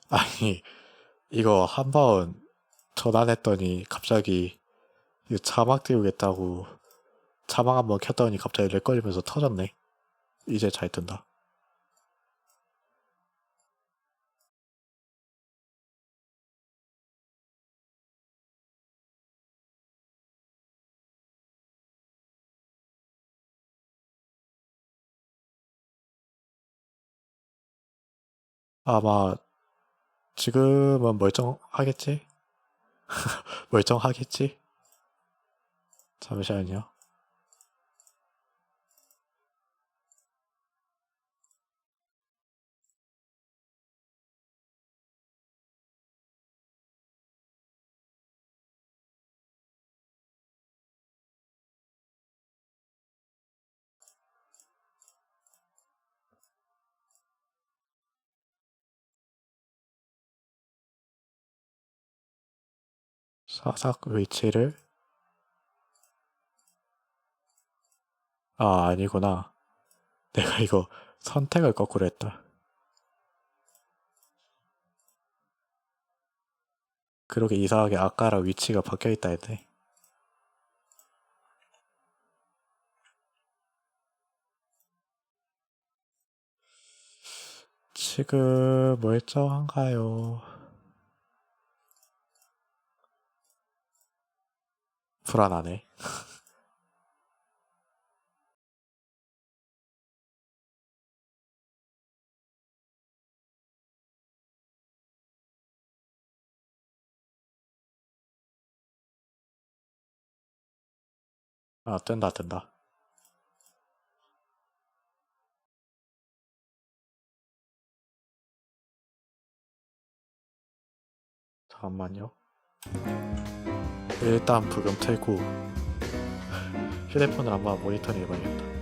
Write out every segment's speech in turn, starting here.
아니, 이거 한 번 전화했더니 갑자기 이거 자막 띄우겠다고 자막 한번 켰더니 갑자기 렉 걸리면서 터졌네. 이제 잘 뜬다. 아마 지금은 멀쩡하겠지? 멀쩡하겠지? 잠시만요. 사삭 위치를 아니구나. 내가 이거 선택을 거꾸로 했다. 그러게 이상하게 아까랑 위치가 바뀌어있다 했네. 지금 멀쩡한가요? 불안하네. 뜬다. 잠깐만요. 일단 부금 틀고 휴대폰을 한번 모니터링 해봐야겠다.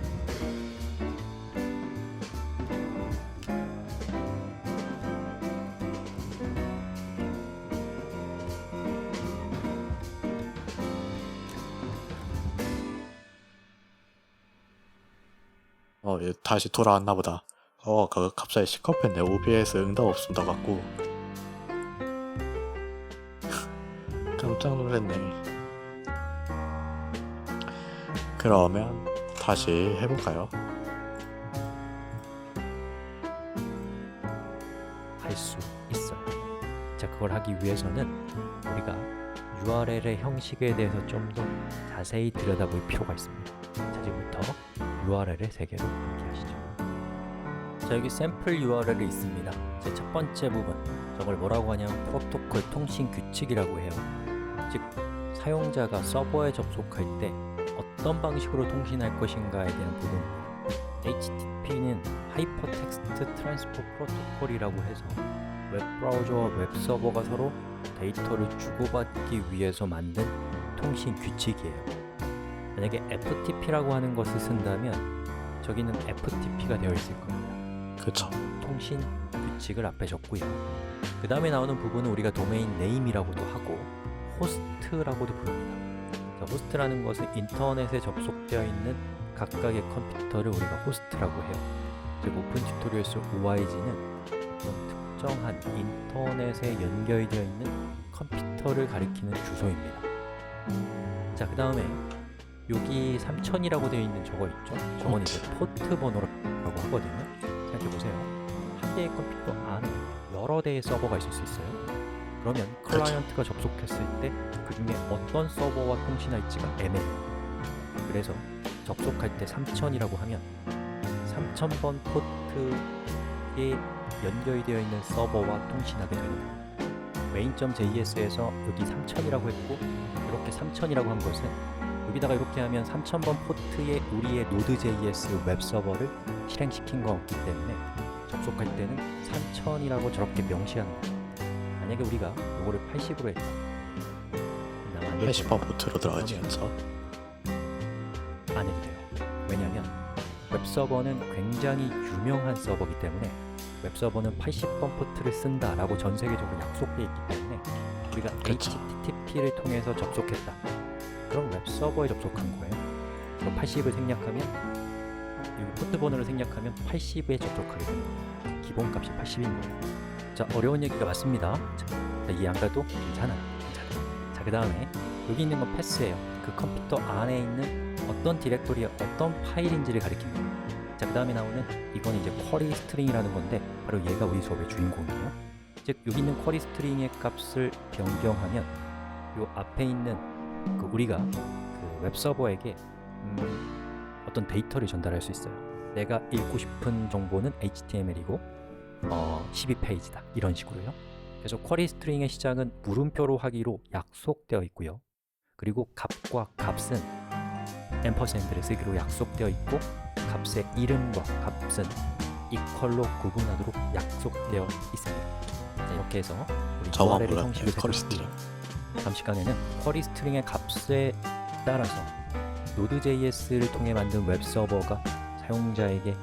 다시 돌아왔나 보다. 갑자기 시커했네. OBS 응답 없습니다 갖고 깜짝 놀랐네. 그러면 다시 해볼까요? 할 수 있어요. 자, 그걸 하기 위해서는 우리가 URL의 형식에 대해서 좀 더 자세히 들여다볼 필요가 있습니다. 자, 지금부터 URL의 세계로 함께 하시죠. 자, 여기 샘플 URL이 있습니다. 제 첫 번째 부분, 저걸 뭐라고 하냐면 프로토콜 통신 규칙이라고 해요. 즉, 사용자가 서버에 접속할 때 어떤 방식으로 통신할 것인가에 대한 부분입니다. HTTP는 하이퍼텍스트 트랜스포 프로토콜이라고 해서 웹브라우저와 웹서버가 서로 데이터를 주고받기 위해서 만든 통신 규칙이에요. 만약에 FTP라고 하는 것을 쓴다면 저기는 FTP가 되어 있을 겁니다. 그쵸. 통신 규칙을 앞에 적고요. 그 다음에 나오는 부분은 우리가 도메인 네임이라고도 하고 호스트라고도 부릅니다. 자, 호스트라는 것은 인터넷에 접속되어 있는 각각의 컴퓨터를 우리가 호스트라고 해요. 즉 오픈 튜토리얼스 OIG는 어떤 특정한 인터넷에 연결되어 있는 컴퓨터를 가리키는 주소입니다. 자, 그 다음에 여기 3000이라고 되어 있는 저거 있죠? 저건 이제 포트 번호라고 하거든요. 생각해보세요. 한 대의 컴퓨터 안에 여러 대의 서버가 있을 수 있어요. 그러면 클라이언트가 접속했을 때 그 중에 어떤 서버와 통신할지가 애매해요. 그래서 접속할 때 3000이라고 하면 3000번 포트에 연결되어 있는 서버와 통신하게 됩니다. main.js에서 여기 3000이라고 했고 이렇게 3000이라고 한 것은 여기다가 이렇게 하면 3000번 포트에 우리의 Node.js 웹서버를 실행시킨 거 없기 때문에 접속할 때는 3000이라고 저렇게 명시하는 거예요. 만약에 우리가 이거를 80으로 했다. 80번 포트로 들어가지 않죠? 안 해도 돼요. 왜냐하면 웹서버는 굉장히 유명한 서버이기 때문에 웹서버는 80번 포트를 쓴다라고 전 세계적으로 약속되어 있기 때문에 우리가 그쵸. HTTP를 통해서 접속했다. 그럼 웹서버에 접속한 거예요. 그럼 80을 생략하면 이 포트 번호를 생략하면 80에 접속하게 됩니다. 기본값이 80인 거예요. 자, 어려운 얘기가 맞습니다. 자, 이해 안 가도 괜찮아요. 자, 그 다음에 여기 있는 건 패스예요. 그 컴퓨터 안에 있는 어떤 디렉토리의 어떤 파일인지를 가리킵니다. 자, 그 다음에 나오는 이건 이제 쿼리 스트링이라는 건데 바로 얘가 우리 수업의 주인공이에요. 즉 여기 있는 쿼리 스트링의 값을 변경하면 요 앞에 있는 그 우리가 그 웹서버에게 어떤 데이터를 전달할 수 있어요. 내가 읽고 싶은 정보는 HTML이고 12페이지다 이런 식으로요. 그래서 쿼리 스트링의 시작은 물음표로 하기로 약속되어 있고요. 그리고 값과 값은 앰퍼샌드를 쓰기로 약속되어 있고 값의 이름과 값은 이퀄로 구분하도록 약속되어 있습니다. 자, 이렇게 해서 우리 저만 URL의 몰랐네. 형식을 쿼리 스트링. 다음 시간에는 쿼리 스트링의 값에 따라서 Node.js를 통해 만든 웹서버가 사용자에게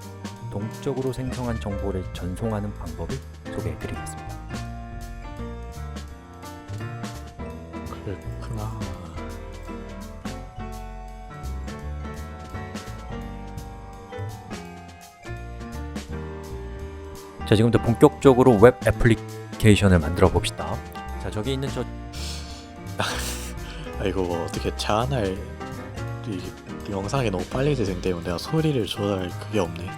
동적으로 생성한 정보를 전송하는 방법을 소개해 드리겠습니다. 그렇구나. 자, 지금부터 본격적으로 웹 애플리케이션을 만들어 봅시다. 자, 저기 있는 저 이거 어떻게 제한할 이 영상이 너무 빨리 재생되면 내가 소리를 조절할 그게 없네.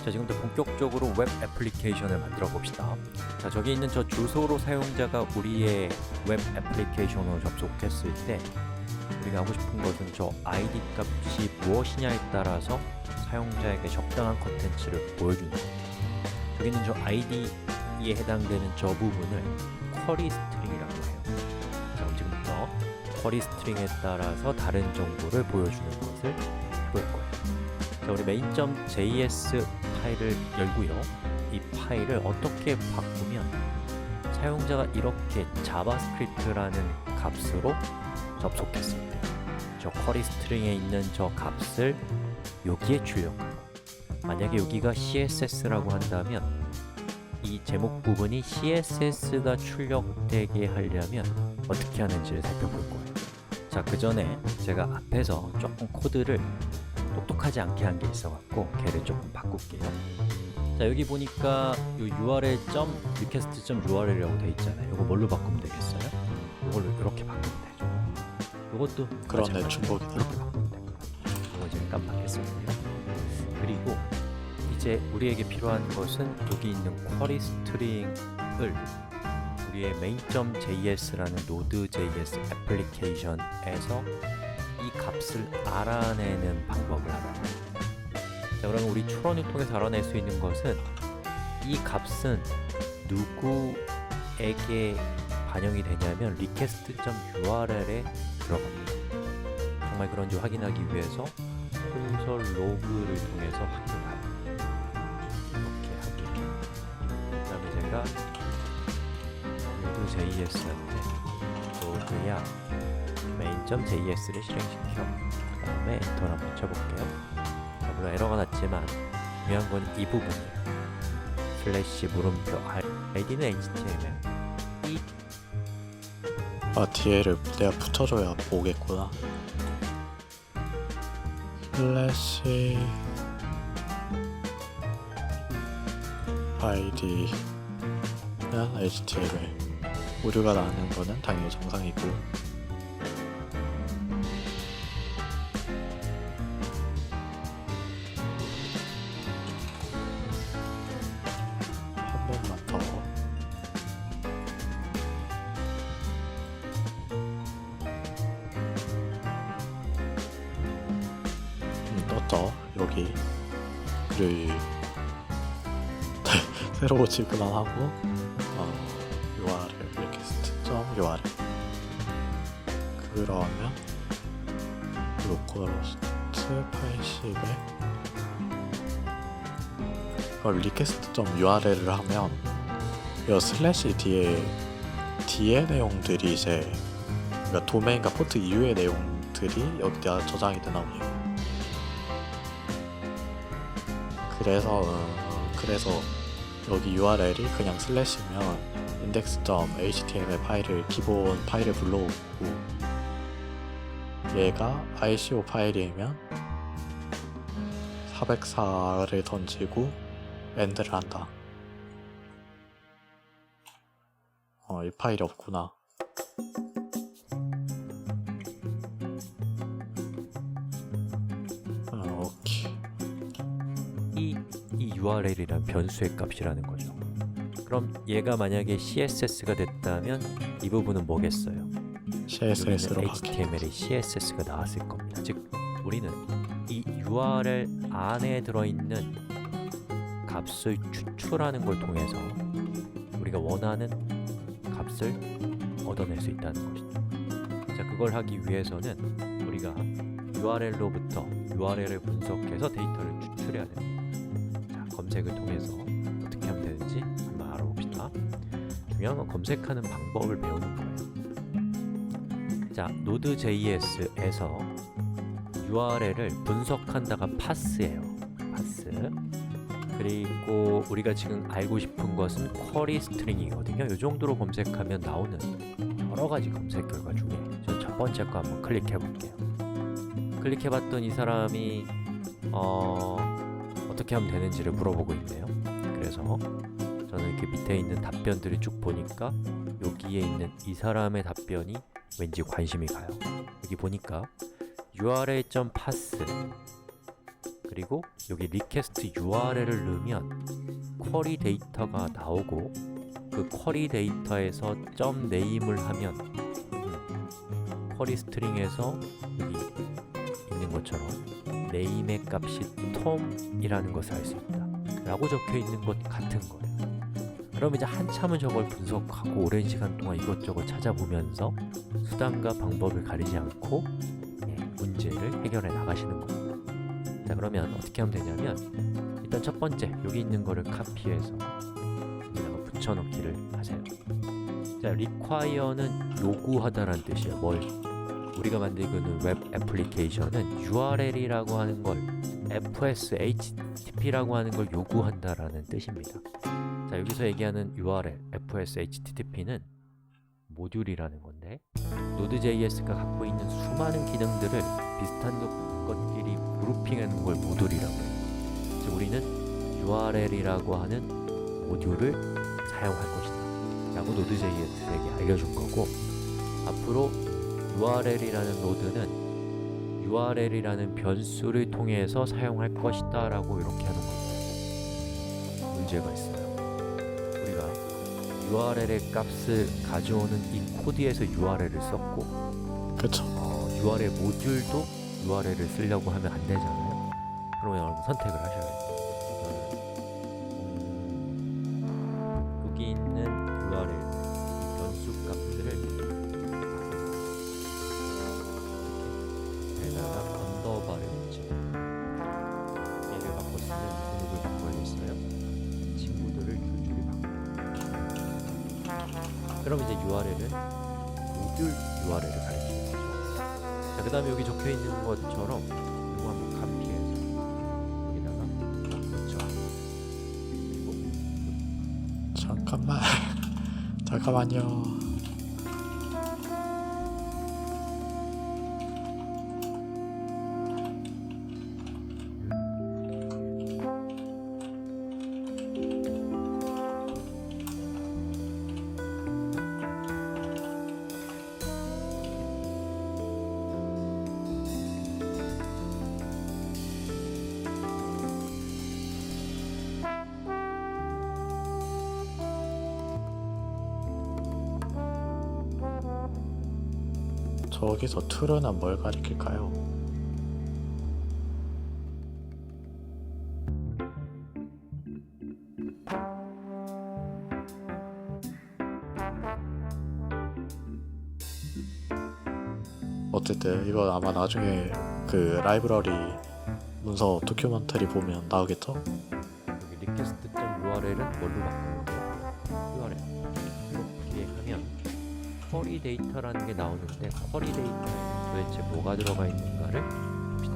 자, 지금부터 본격적으로 웹 애플리케이션을 만들어 봅시다. 자, 저기 있는 저 주소로 사용자가 우리의 웹 애플리케이션으로 접속했을 때 우리가 하고 싶은 것은 저 ID 값이 무엇이냐에 따라서 사용자에게 적당한 컨텐츠를 보여주는 겁니다. 저기 있는 저 ID에 해당되는 저 부분을 쿼리 스트링이라고 해요. 자, 그럼 지금부터 쿼리 스트링에 따라서 다른 정보를 보여주는 것을 해볼 거예요. 자, 우리 main.js 파일을 열고요. 이 파일을 어떻게 바꾸면 사용자가 이렇게 자바스크립트라는 값으로 접속했을 때 저 쿼리 스트링에 있는 저 값을 여기에 출력하고 만약에 여기가 CSS라고 한다면 이 제목 부분이 CSS가 출력되게 하려면 어떻게 하는지를 살펴볼 거예요. 자, 그 전에 제가 앞에서 조금 코드를 똑똑하지 않게 한 게 있어갖고 걔를 조금 바꿀게요. 자, 여기 보니까 요 url.request.url이라고 돼 있잖아요. 이거 뭘로 바꾸면 되겠어요? 이걸로 이렇게 바꾸면 되죠. 이것도 그러네, 마찬가지로 중복이다. 이렇게 바꾸면 되고요. 이거 지금 깜빡했었네요. 그리고 이제 우리에게 필요한 것은 여기 있는 쿼리 스트링을 우리의 main.js라는 Node.js 애플리케이션에서 이 값을 알아내는 방법을 알아요. 자, 그러면 우리 추론을 통해서 알아낼 수 있는 것은 이 값은 누구에게 반영이 되냐면 request.url에 들어갑니다. 정말 그런지 확인하기 위해서 콘솔 로그를 통해서 확인해봐요. 이렇게 하고 그 다음에 제가 Node.js한테 로그야 main.js를 실행시켜 그 다음에 엔터를 한번 쳐볼게요. 자, 물론 에러가 났지만 중요한 건 이 부분이에요. 슬래시 물음표 id는 html 이 뒤에를 내가 붙여줘야 보겠구나. 슬래시 id는 html. 오류가 나는 거는 당연히 정상이고. 한 번만 더. 떴죠 여기. 그리고 새로 지급만 하고 URL request.url 그러면 로컬호스트 80에 그걸 request.url을 하면 이 슬래시 뒤에 내용들이 이제 그러니까 도메인과 포트 이후의 내용들이 여기다 저장이 되나 보네요. 그래서 여기 URL이 그냥 슬래시면 index.html 파일을 기본 파일을 불러오고 얘가 ICO 파일이면 404를 던지고 엔드를 한다. 이 파일이 없구나. 오케이. 이 URL이란 변수의 값이라는 거죠. 그럼 얘가 만약에 CSS가 됐다면 이 부분은 뭐겠어요? CSS로 여기는 바뀌. HTML에 CSS가 나왔을 겁니다. 즉, 우리는 이 URL 안에 들어있는 값을 추출하는 걸 통해서 우리가 원하는 값을 얻어낼 수 있다는 것이죠. 자, 그걸 하기 위해서는 우리가 URL로부터 URL을 분석해서 데이터를 추출해야 됩니다. 자, 검색을 통해서 어떻게 하면 되는지 한번 알아봅시다. 중요한 건 검색하는 방법을 배우는 거예요. 자, Node.js에서 URL을 분석한다가 파스예요. 파스. 그리고 우리가 지금 알고 싶은 것은 쿼리 스트링이거든요. 이 정도로 검색하면 나오는 여러 가지 검색 결과 중에 전 첫 번째 거 한번 클릭해 볼게요. 클릭해 봤더니 이 사람이 어떻게 하면 되는지를 물어보고 있네요. 그래서 저는 이렇게 밑에 있는 답변들을 쭉 보니까 여기에 있는 이 사람의 답변이 왠지 관심이 가요. 여기 보니까 url.pass 그리고 여기 request URL을 넣으면 쿼리 데이터가 나오고 그 쿼리 데이터에서 .name을 하면 쿼리 스트링에서 여기 있는 것처럼 name의 값이 tom이라는 것을 알 수 있다 라고 적혀 있는 것 같은 거예요. 그럼 이제 한참을 저걸 분석하고 오랜 시간 동안 이것저것 찾아보면서 수단과 방법을 가리지 않고 문제를 해결해 나가시는 겁니다. 자, 그러면 어떻게 하면 되냐면 일단 첫 번째 여기 있는 거를 카피해서 여기다가 붙여넣기를 하세요. 자, require는 요구하다라는 뜻이에요. 뭘? 우리가 만들고 있는 웹 애플리케이션은 URL이라고 하는 걸 fs, http라고 하는 걸 요구한다라는 뜻입니다. 자, 여기서 얘기하는 URL, fs, http는 모듈이라는 건데 Node.js가 갖고 있는 수많은 기능들을 비슷한 것끼리 그룹핑해 놓은 걸 모듈이라고 해요. 즉, 우리는 URL이라고 하는 모듈을 사용할 것이다 라고 Node.js에게 알려준 거고, 앞으로 URL이라는 노드는 URL이라는 변수를 통해서 사용할 것이다 라고 이렇게 하는 겁니다. 문제가 있어요. 우리가 URL의 값을 가져오는 이 코드에서 URL을 썼고 그쵸. URL 모듈도 URL을 쓰려고 하면 안 되잖아요. 그러면 여러분 선택을 하셔야 돼요. 여기 있는 URL 이 변수 값들을 여기다가 언더바를 붙이고 얘를 바꿔 쓰는 등급을 바꿔야겠어요. 친구들을 줄줄이 바꿔. 그럼 이제 URL은 모듈 URL을 가리키는 거죠. 자, 그 다음에 여기 적혀 있는 것처럼 이거 한번 카피해서 여기다가 붙여. 그리고 잠깐만. 잠깐만요. 저기서 true는 뭘 가리킬까요? 어쨌든 이건 아마 나중에 그 라이브러리 문서 도큐멘터리 보면 나오겠죠? 여기 request.url은 뭘로 바꾸는 거예요? URL 이렇게 하면 쿼리 데이터라는 게 나오는데 쿼리 데이터에 도대체 뭐가 들어가 있는가를 봅시다.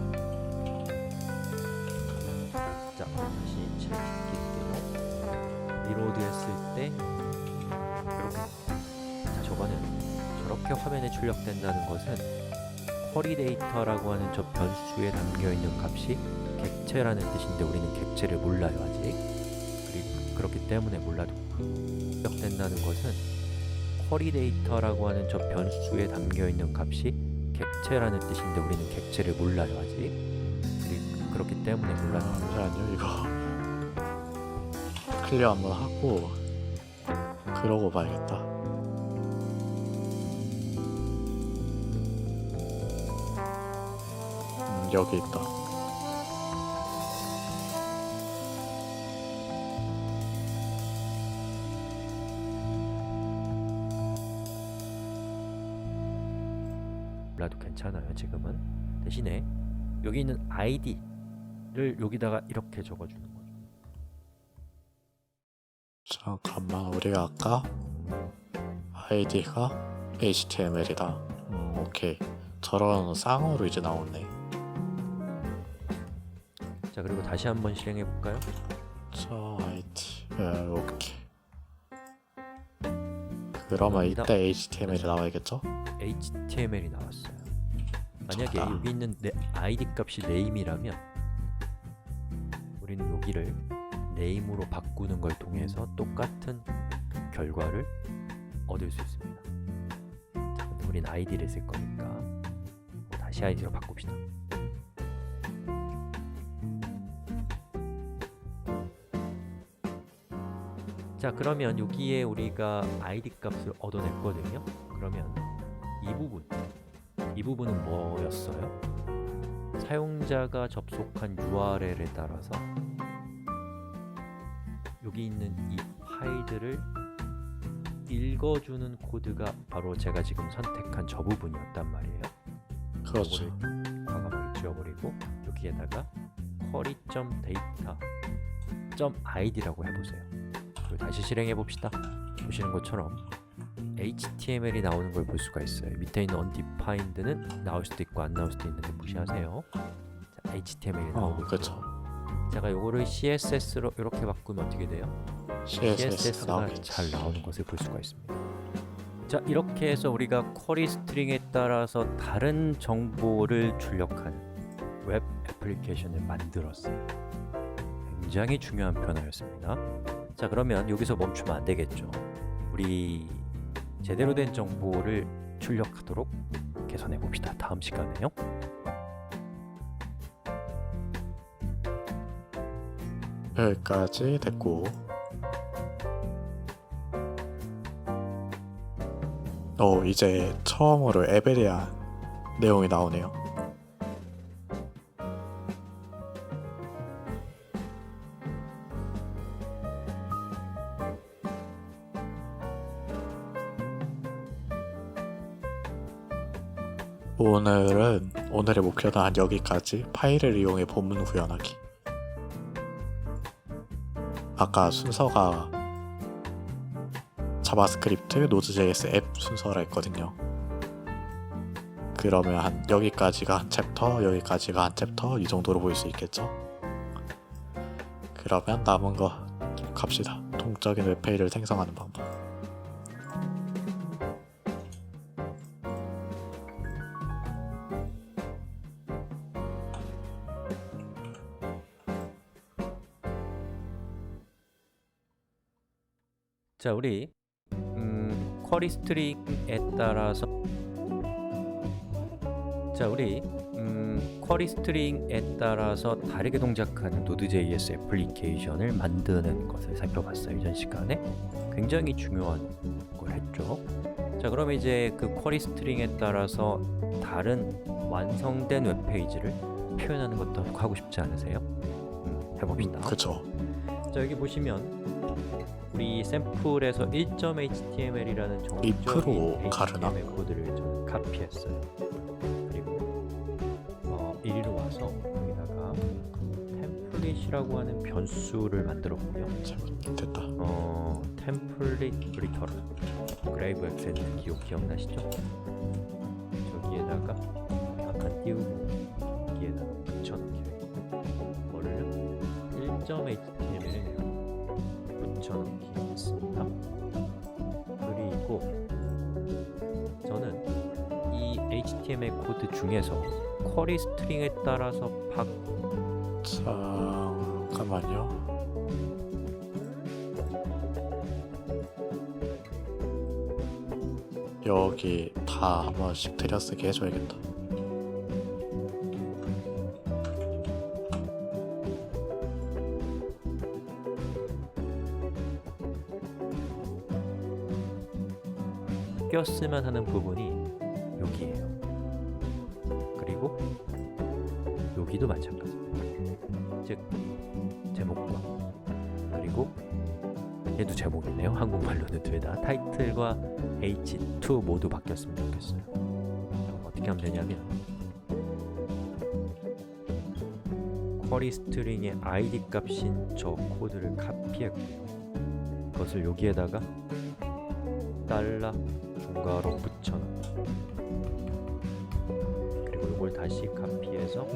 자, 다시 체크할게요. 리로드 했을 때 이렇게 자, 저거는 저렇게 화면에 출력된다는 것은 쿼리 데이터라고 하는 저 변수에 담겨있는 값이 객체라는 뜻인데 우리는 객체를 몰라요 아직. 그렇기 때문에 몰라도 출력된다는 것은 쿼리 데이터라고 하는 저 변수에 담겨 있는 값이 객체라는 뜻인데 우리는 객체를 몰라요 아직. 그렇기 때문에 몰라요. 잠시만요. 이거 클리어 한번 하고 그러고 봐야겠다. 여기 있다. 몰라도 괜찮아요 지금은. 대신에 여기 있는 id를 여기다가 이렇게 적어주는 거죠. 잠깐만, 우리가 아까 id가 html이다. 오케이. 저런 쌍으로 이제 나오네. 자 그리고 다시 한번 실행해 볼까요? 저 id 이렇게. 그러면 여기다 이때 html이 나와야겠죠? HTML이 나왔어요. 만약에 좋다. 여기 있는 id 값이 name이라면 우리는 여기를 name으로 바꾸는 걸 통해서 똑같은 결과를 얻을 수 있습니다. 자, 근데 우린 id를 쓸 거니까 다시 id로 바꿉시다. 자 그러면 여기에 우리가 id 값을 얻어냈거든요. 그러면 이 부분은 뭐였어요? 사용자가 접속한 URL에 따라서 여기 있는 이 파일들을 읽어주는 코드가 바로 제가 지금 선택한 저 부분이었단 말이에요. 그렇죠. 이거를 과감하게 지워버리고 여기에다가 query.data.id라고 해보세요. 그리고 다시 실행해 봅시다. 보시는 것처럼 HTML이 나오는 걸 볼 수가 있어요. 밑에 있는 undefined는 나올 수도 있고 안 나올 수도 있는데 무시하세요. 자, HTML이 나오고 있고요. 그렇죠. 제가 요거를 CSS로 이렇게 바꾸면 어떻게 돼요? CSS가 CSS가 나오겠지. 잘 나오는 것을 볼 수가 있습니다. 자 이렇게 해서 우리가 쿼리 스트링에 따라서 다른 정보를 출력하는 웹 애플리케이션을 만들었어요. 굉장히 중요한 변화였습니다. 자 그러면 여기서 멈추면 안 되겠죠. 우리 제대로 된 정보를 출력하도록 개선해 봅시다. 다음 시간에요. 여기까지 됐고, 이제 처음으로 앱에 대한 내용이 나오네요. 오늘의 목표는 한 여기까지. 파일을 이용해 본문 구현하기. 아까 순서가 자바스크립트, 노드.js 앱 순서라 했거든요. 그러면 한 여기까지가 한 챕터, 여기까지가 한 챕터, 이 정도로 보일 수 있겠죠? 그러면 남은 거 갑시다. 동적인 웹페이지를 생성하는 방법. 자 우리 쿼리 스트링에 따라서 쿼리 스트링에 따라서 다르게 동작하는 노드.js 애플리케이션을 만드는 것을 살펴봤어요. 이전 시간에 굉장히 중요한 걸 했죠. 자 그럼 이제 그 쿼리 스트링에 따라서 다른 완성된 웹페이지를 표현하는 것도 하고 싶지 않으세요? 해봅시다. 그쵸. 자 여기 보시면 우리 샘플에서 1.html이라는 정적인 가르나? HTML 코드를 저는 카피했어요. 그리고 이리로 와서 여기다가 템플릿이라고 하는 변수를 만들었고요. 됐다. 템플릿 리터런 그레이브 엑센트 기억나시죠? 저기에다가 약간 띄우고 여기에다가 붙여넣기로 했고 뭐를요? 1.html을 붙여넣기 했습니다. 그리고 저는 이 HTML 코드 중에서 쿼리 스트링에 따라서 잠깐만요. 여기 다 한 번씩 들여쓰게 해줘야겠다. 꼈으면 하는 부분이 여기에요. 그리고 여기도 마찬가지입니다. 즉 제목과 그리고 얘도 제목이네요. 한국말로는 둘 다 타이틀과 H2 모두 바뀌었으면 좋겠어요. 그럼 어떻게 하면 되냐면 쿼리 스트링의 ID 값인 저 코드를 카피했고요. 그것을 여기에다가 달러 중괄호 붙여넣기, 그리고 이걸 다시 카피해서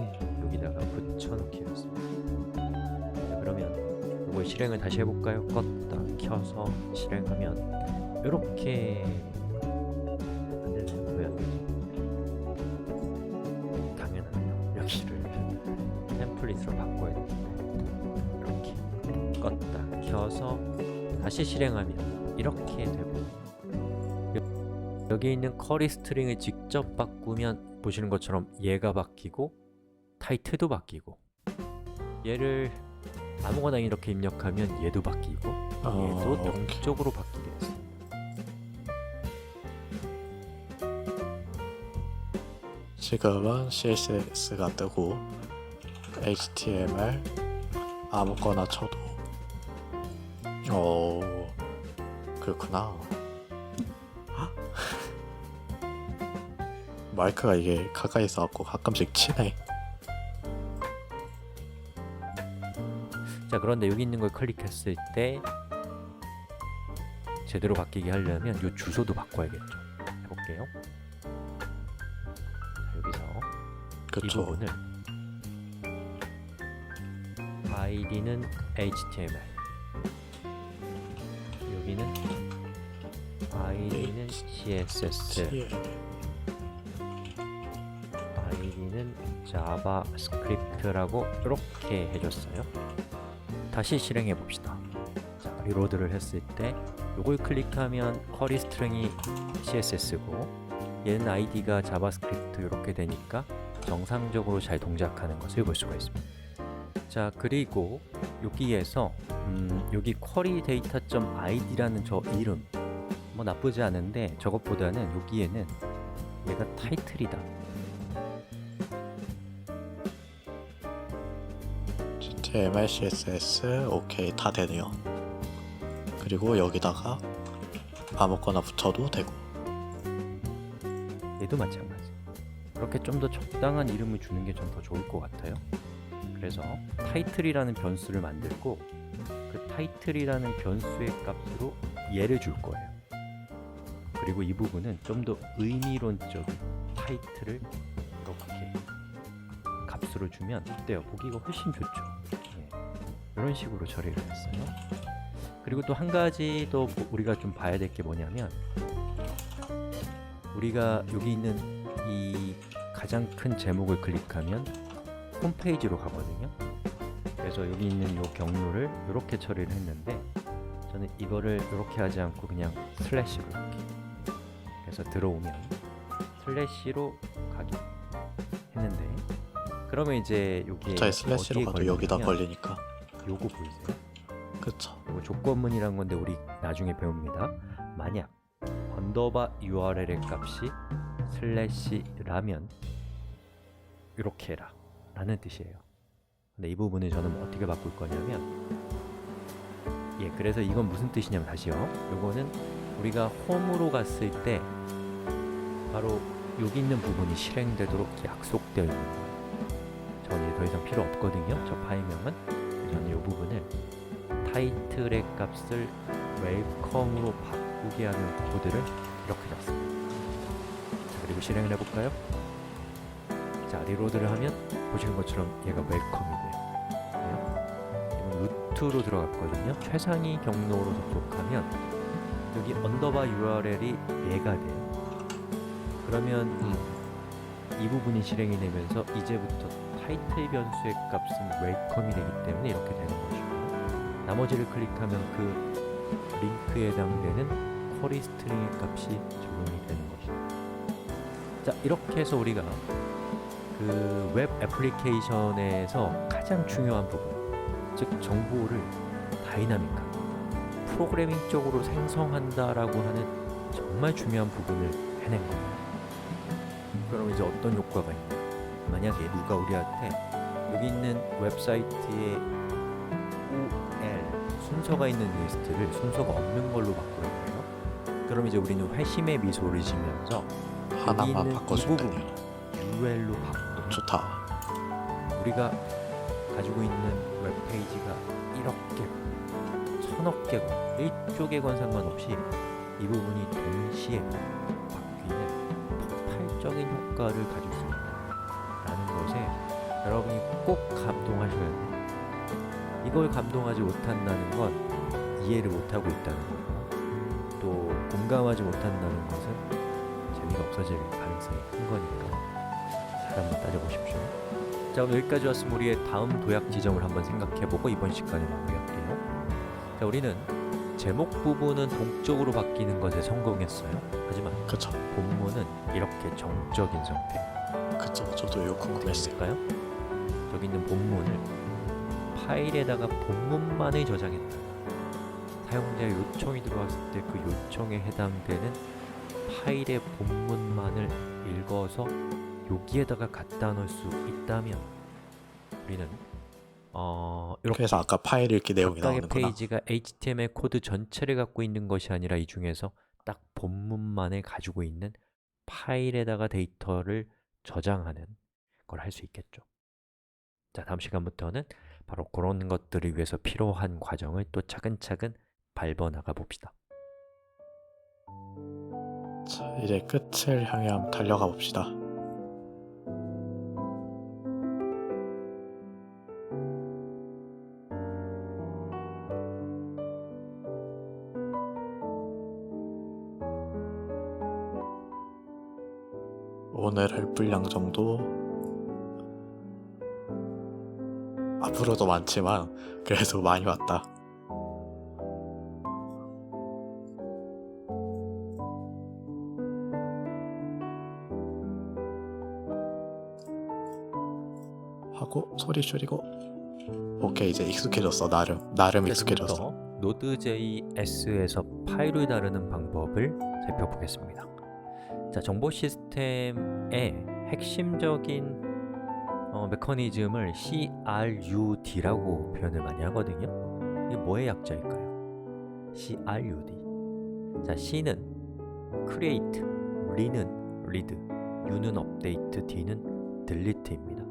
여기다가 붙여넣기를 했습니다. 자, 그러면 이걸 실행을 다시 해볼까요? 껐다 켜서 실행하면 이렇게 안 되네요. 왜 안 되지? 당연하네요. 여기를 템플릿으로 바꿔야 되는데 이렇게 껐다 켜서 다시 실행하면 이렇게 되고, 여기 있는 쿼리 스트링을 직접 바꾸면 보시는 것처럼 얘가 바뀌고 타이틀도 바뀌고, 얘를 아무거나 이렇게 입력하면 얘도 바뀌고 얘도 오케이. 동쪽으로 바뀌게 됐어요. 지금은 CSS가 뜨고 HTML 아무거나 쳐도 그렇구나. 마이크가 이게 가까이 있어갖고 가끔씩 치네. 자, 그런데 여기 있는 걸 클릭했을 때 제대로 바뀌게 하려면 이 주소도 바꿔야겠죠. 해볼게요. 자, 여기서 이 그쵸. 부분을 id는 HTML, 여기는 id는 CSS, id는 자바스크립트라고 이렇게 해줬어요. 다시 실행해 봅시다. 자, 리로드를 했을 때 이걸 클릭하면 쿼리 스트링이 CSS고 얘는 id가 자바스크립트 이렇게 되니까 정상적으로 잘 동작하는 것을 볼 수가 있습니다. 자, 그리고 여기에서 여기 쿼리 데이터.id라는 저 이름 뭐 나쁘지 않은데 저것보다는 여기에는 얘가 타이틀이다. HTML, CSS 오케이 다 되네요. 그리고 여기다가 아무거나 붙여도 되고. 얘도 마찬가지. 그렇게 좀 더 적당한 이름을 주는 게 좀 더 좋을 것 같아요. 그래서 타이틀이라는 변수를 만들고 그 타이틀이라는 변수의 값으로 얘를 줄 거예요. 그리고 이 부분은 좀 더 의미론적인 타이틀을 이렇게 값으로 주면 어때요? 보기가 훨씬 좋죠. 예, 이런 식으로 처리를 했어요. 그리고 또 한 가지 더 우리가 좀 봐야 될 게 뭐냐면, 우리가 여기 있는 이 가장 큰 제목을 클릭하면 홈페이지로 가거든요. 그래서 여기 있는 이 경로를 이렇게 처리를 했는데, 저는 이거를 이렇게 하지 않고 그냥 슬래시로 이렇게, 그래서 들어오면 슬래시로 가기 했는데, 그러면 이제 여기에 저희 슬래시로 어디에 가도 여기다 걸리냐면 걸리니까. 요거 보이세요? 그쵸. 이거 조건문이란 건데 우리 나중에 배웁니다. 만약 언더바 URL의 값이 슬래시라면 이렇게 해라 라는 뜻이에요. 근데 이 부분을 저는 어떻게 바꿀 거냐면, 그래서 이건 무슨 뜻이냐면, 다시요, 요거는 우리가 홈으로 갔을 때 바로 여기 있는 부분이 실행되도록 약속되어 있는 거예요. 저는 이제 더 이상 필요 없거든요, 저 파일명은. 저는 이 부분을 타이틀의 값을 웰컴으로 바꾸게 하는 코드를 이렇게 놨습니다. 자, 그리고 실행을 해볼까요? 자, 리로드를 하면 보시는 것처럼 얘가 웰컴이 돼요. 이건 루트로 들어갔거든요. 최상위 경로로 접속하면 여기 언더바 URL이 얘가 돼요. 그러면 이 부분이 실행이 되면서 이제부터 타이틀 변수의 값은 웰컴이 되기 때문에 이렇게 되는 것이고, 나머지를 클릭하면 그 링크에 해당되는 커리 스트링의 값이 적용이 되는 것이죠. 자, 이렇게 해서 우리가 그 웹 애플리케이션에서 가장 중요한 부분, 즉 정보를 다이나믹하게 프로그래밍적으로 생성한다라고 하는 정말 중요한 부분을 해낸 겁니다. 그럼 이제 어떤 효과가 있냐? 만약에 누가 우리한테 여기 있는 웹사이트에 URL 순서가 있는 리스트를 순서가 없는 걸로 바꾸는 거예요. 그럼 이제 우리는 회심의 미소를 지면서 여기 하나만 있는 이 바꿔준다니. 부분 URL로 바꾸면 좋다. 우리가 가지고 있는 웹페이지가 1억 개건, 1000억 개건, 1조 개건 상관없이 이 부분이 동시에 바뀌는 폭발적인 효과를 가질 수 있다는 것에 여러분이 꼭 감동하셔야 돼요. 이걸 감동하지 못한다는 건 이해를 못하고 있다는 거고, 또 공감하지 못한다는 것은 재미가 없어질 가능성이 큰 거니까 잘 한번 따져보십시오. 자, 오늘 여기까지 왔으면 우리의 다음 도약 지점을 한번 생각해보고 이번 시간에 마무리할게요. 자, 우리는 제목 부분은 동적으로 바뀌는 것에 성공했어요. 하지만 그쵸. 본문은 이렇게 정적인 상태. 그쵸. 저도 이거 궁금했어요. 볼까요? 여기 있는 본문을 파일에다가 본문만을 저장했다. 사용자의 요청이 들어왔을 때 그 요청에 해당되는 파일의 본문만을 읽어서 여기에다가 갖다 놓을 수 있다면 우리는 이렇게 그래서 아까 파일 읽기 내용이 각각의 나오는구나. 페이지가 HTML 코드 전체를 갖고 있는 것이 아니라 이 중에서 딱 본문만을 가지고 있는 파일에다가 데이터를 저장하는 걸 할 수 있겠죠. 자, 다음 시간부터는 바로 그런 것들을 위해서 필요한 과정을 또 차근차근 밟아나가 봅시다. 자, 이제 끝을 향해 한번 달려가 봅시다. 오늘 할 분량 정도 앞으로도 많지만 그래도 많이 왔다. 하고 소리 줄이고. 오케이, 이제 익숙해졌어. 나름 익숙해졌어. 지금부터 Node.js에서 파일을 다루는 방법을 살펴보겠습니다. 자, 정보 시스템의 핵심적인 메커니즘을 CRUD라고 표현을 많이 하거든요. 이게 뭐의 약자일까요? CRUD. 자, C는 create, Re는 read, U는 update, D는 delete입니다.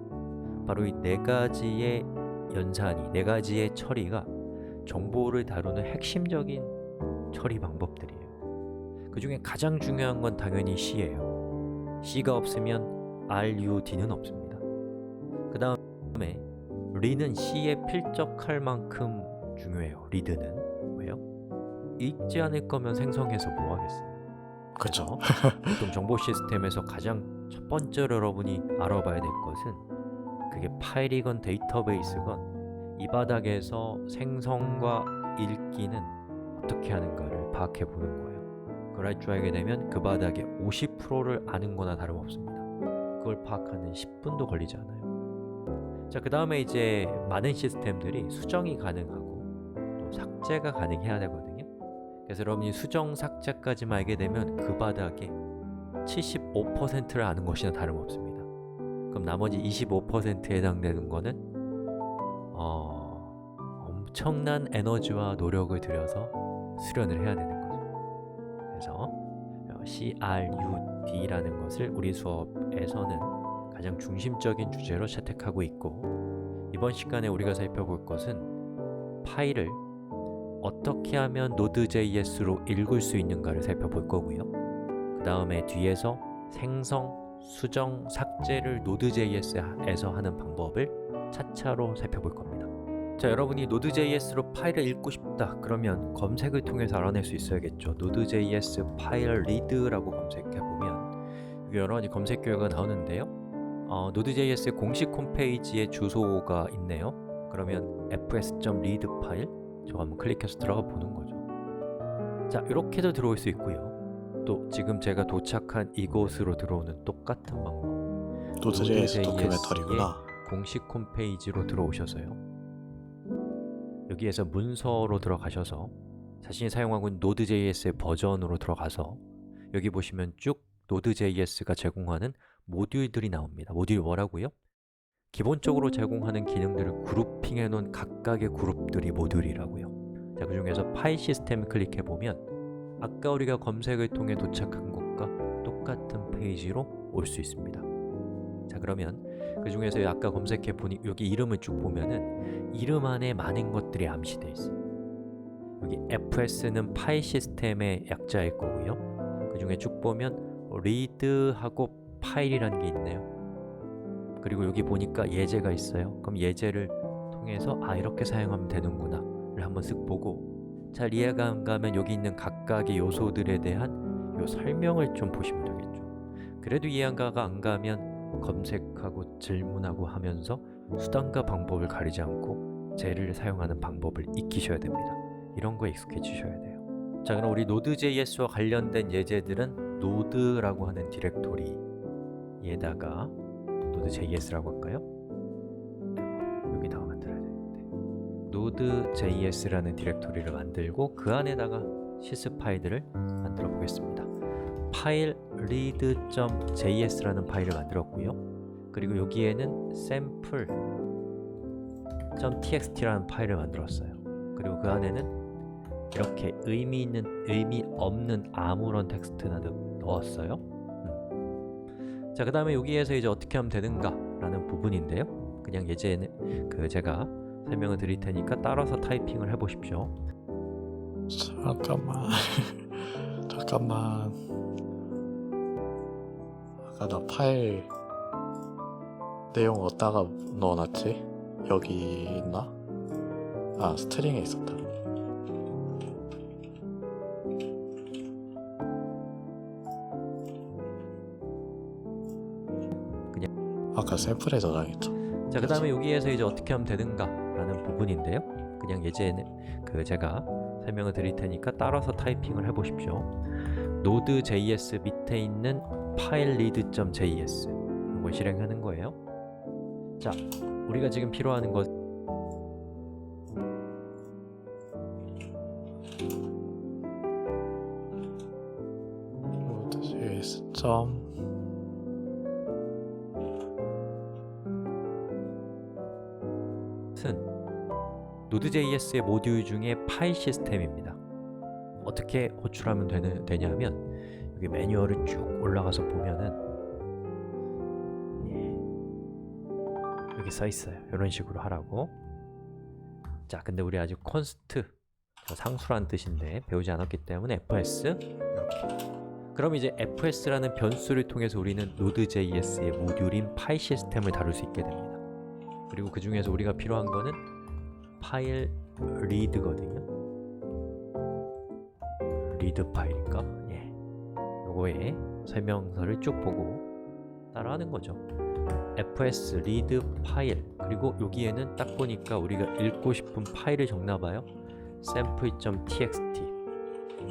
바로 이 네 가지의 연산이, 네 가지의 처리가 정보를 다루는 핵심적인 처리 방법들이에요. 그 중에 가장 중요한 건 당연히 C예요. C가 없으면 RUD는 없습니다. 그 다음에 read는 C에 필적할 만큼 중요해요. read는. 왜요? 읽지 않을 거면 생성해서 뭐 하겠어요? 그쵸. 그래서 보통 정보 시스템에서 가장 첫 번째로 여러분이 알아봐야 될 것은 그게 파일이건 데이터베이스건 이 바닥에서 생성과 읽기는 어떻게 하는가를 파악해 보는 거예요. 그걸 할 줄 알게 되면 그 바닥의 50%를 아는 거나 다름없습니다. 그걸 파악하는 10분도 걸리지 않아요. 자, 그 다음에 이제 많은 시스템들이 수정이 가능하고 또 삭제가 가능해야 되거든요. 그래서 여러분이 수정, 삭제까지만 알게 되면 그 바닥의 75%를 아는 것이나 다름없습니다. 그럼 나머지 25%에 해당되는 거는 엄청난 에너지와 노력을 들여서 수련을 해야 되는 거죠. 그래서 CRUD라는 것을 우리 수업에서는 가장 중심적인 주제로 채택하고 있고, 이번 시간에 우리가 살펴볼 것은 파일을 어떻게 하면 Node.js로 읽을 수 있는가를 살펴볼 거고요. 그 다음에 뒤에서 생성, 수정, 삭제를 Node.js에서 하는 방법을 차차로 살펴볼 겁니다. 자, 여러분이 Node.js로 파일을 읽고 싶다 그러면 검색을 통해서 알아낼 수 있어야겠죠. Node.js 파일 read라고 검색해보면 여기 여러 가지 검색 결과가 나오는데요. Node.js 공식 홈페이지에 주소가 있네요. 그러면 fs.read 파일 저거 한번 클릭해서 들어가 보는 거죠. 자, 이렇게도 들어올 수 있고요. 또 지금 제가 도착한 이곳으로 들어오는 똑같은 방법. 노드.js Node.js의 도큐멘터리구나. 공식 홈페이지로 들어오셔서요. 여기에서 문서로 들어가셔서 자신이 사용하고 있는 Node.js의 버전으로 들어가서 여기 보시면 쭉 Node.js가 제공하는 모듈들이 나옵니다. 모듈이 뭐라고요? 기본적으로 제공하는 기능들을 그룹핑해 놓은 각각의 그룹들이 모듈이라고요. 자, 그 중에서 파일 시스템을 클릭해 보면 아까 우리가 검색을 통해 도착한 것과 똑같은 페이지로 올 수 있습니다. 자, 그러면 그 중에서 아까 검색해 보니 여기 이름을 쭉 보면은 이름 안에 많은 것들이 암시되어 있어요. 여기 fs는 파일 시스템의 약자일 거고요. 그 중에 쭉 보면 read하고 파일이라는 게 있네요. 그리고 여기 보니까 예제가 있어요. 그럼 예제를 통해서 이렇게 사용하면 되는구나 를 한번 쓱 보고 잘 이해가 안 가면 여기 있는 각각의 요소들에 대한 요 설명을 좀 보시면 되겠죠. 그래도 이해가 안 가면 검색하고 질문하고 하면서 수단과 방법을 가리지 않고 젤을 사용하는 방법을 익히셔야 됩니다. 이런 거에 익숙해지셔야 돼요. 자, 그럼 우리 Node.js와 관련된 예제들은 노드라고 하는 디렉토리에다가 Node.js라고 할까요? 여기다가 만들어야 되는데 Node.js라는 디렉토리를 만들고 그 안에다가 sys 파일들을 만들어 보겠습니다. 파일 read.js라는 파일을 만들었고요. 그리고 여기에는 sample.txt라는 파일을 만들었어요. 그리고 그 안에는 이렇게 의미 없는 아무런 텍스트나 넣었어요. 자, 그 다음에 여기에서 이제 어떻게 하면 되는가 라는 부분인데요. 그냥 예제는 제가 설명을 드릴 테니까 따라서 타이핑을 해보십시오. 잠깐만. 잠깐만. 아까 나 파일 내용 어디다가 넣어놨지? 여기 있나? 스트링에 있었다. 아까 샘플에 저장했죠. 자, 그 다음에 여기에서 이제 어떻게 하면 되는가 라는 부분인데요. 그냥 예제는 제가 설명을 드릴 테니까 따라서 타이핑을 해보십시오. Node.js 밑에 있는 파일 read.js 이걸 실행하는 거예요. 자, 우리가 지금 필요한 것 Node.js Node.js의 모듈 중에 파일 시스템입니다. 어떻게 호출하면 되냐면 여기 매뉴얼을 쭉 올라가서 보면은 여기 써 있어요. 이런 식으로 하라고. 자, 근데 우리 아직 const 상수란 뜻인데 배우지 않았기 때문에 fs 이렇게. 그럼 이제 fs라는 변수를 통해서 우리는 Node.js의 모듈인 파일 시스템을 다룰 수 있게 됩니다. 그리고 그 중에서 우리가 필요한 거는 파일 read거든요. read 파일인가? 예. 요거에 설명서를 쭉 보고 따라하는 거죠. fs read 파일. 그리고 여기에는 딱 보니까 우리가 읽고 싶은 파일을 적나 봐요. sample.txt.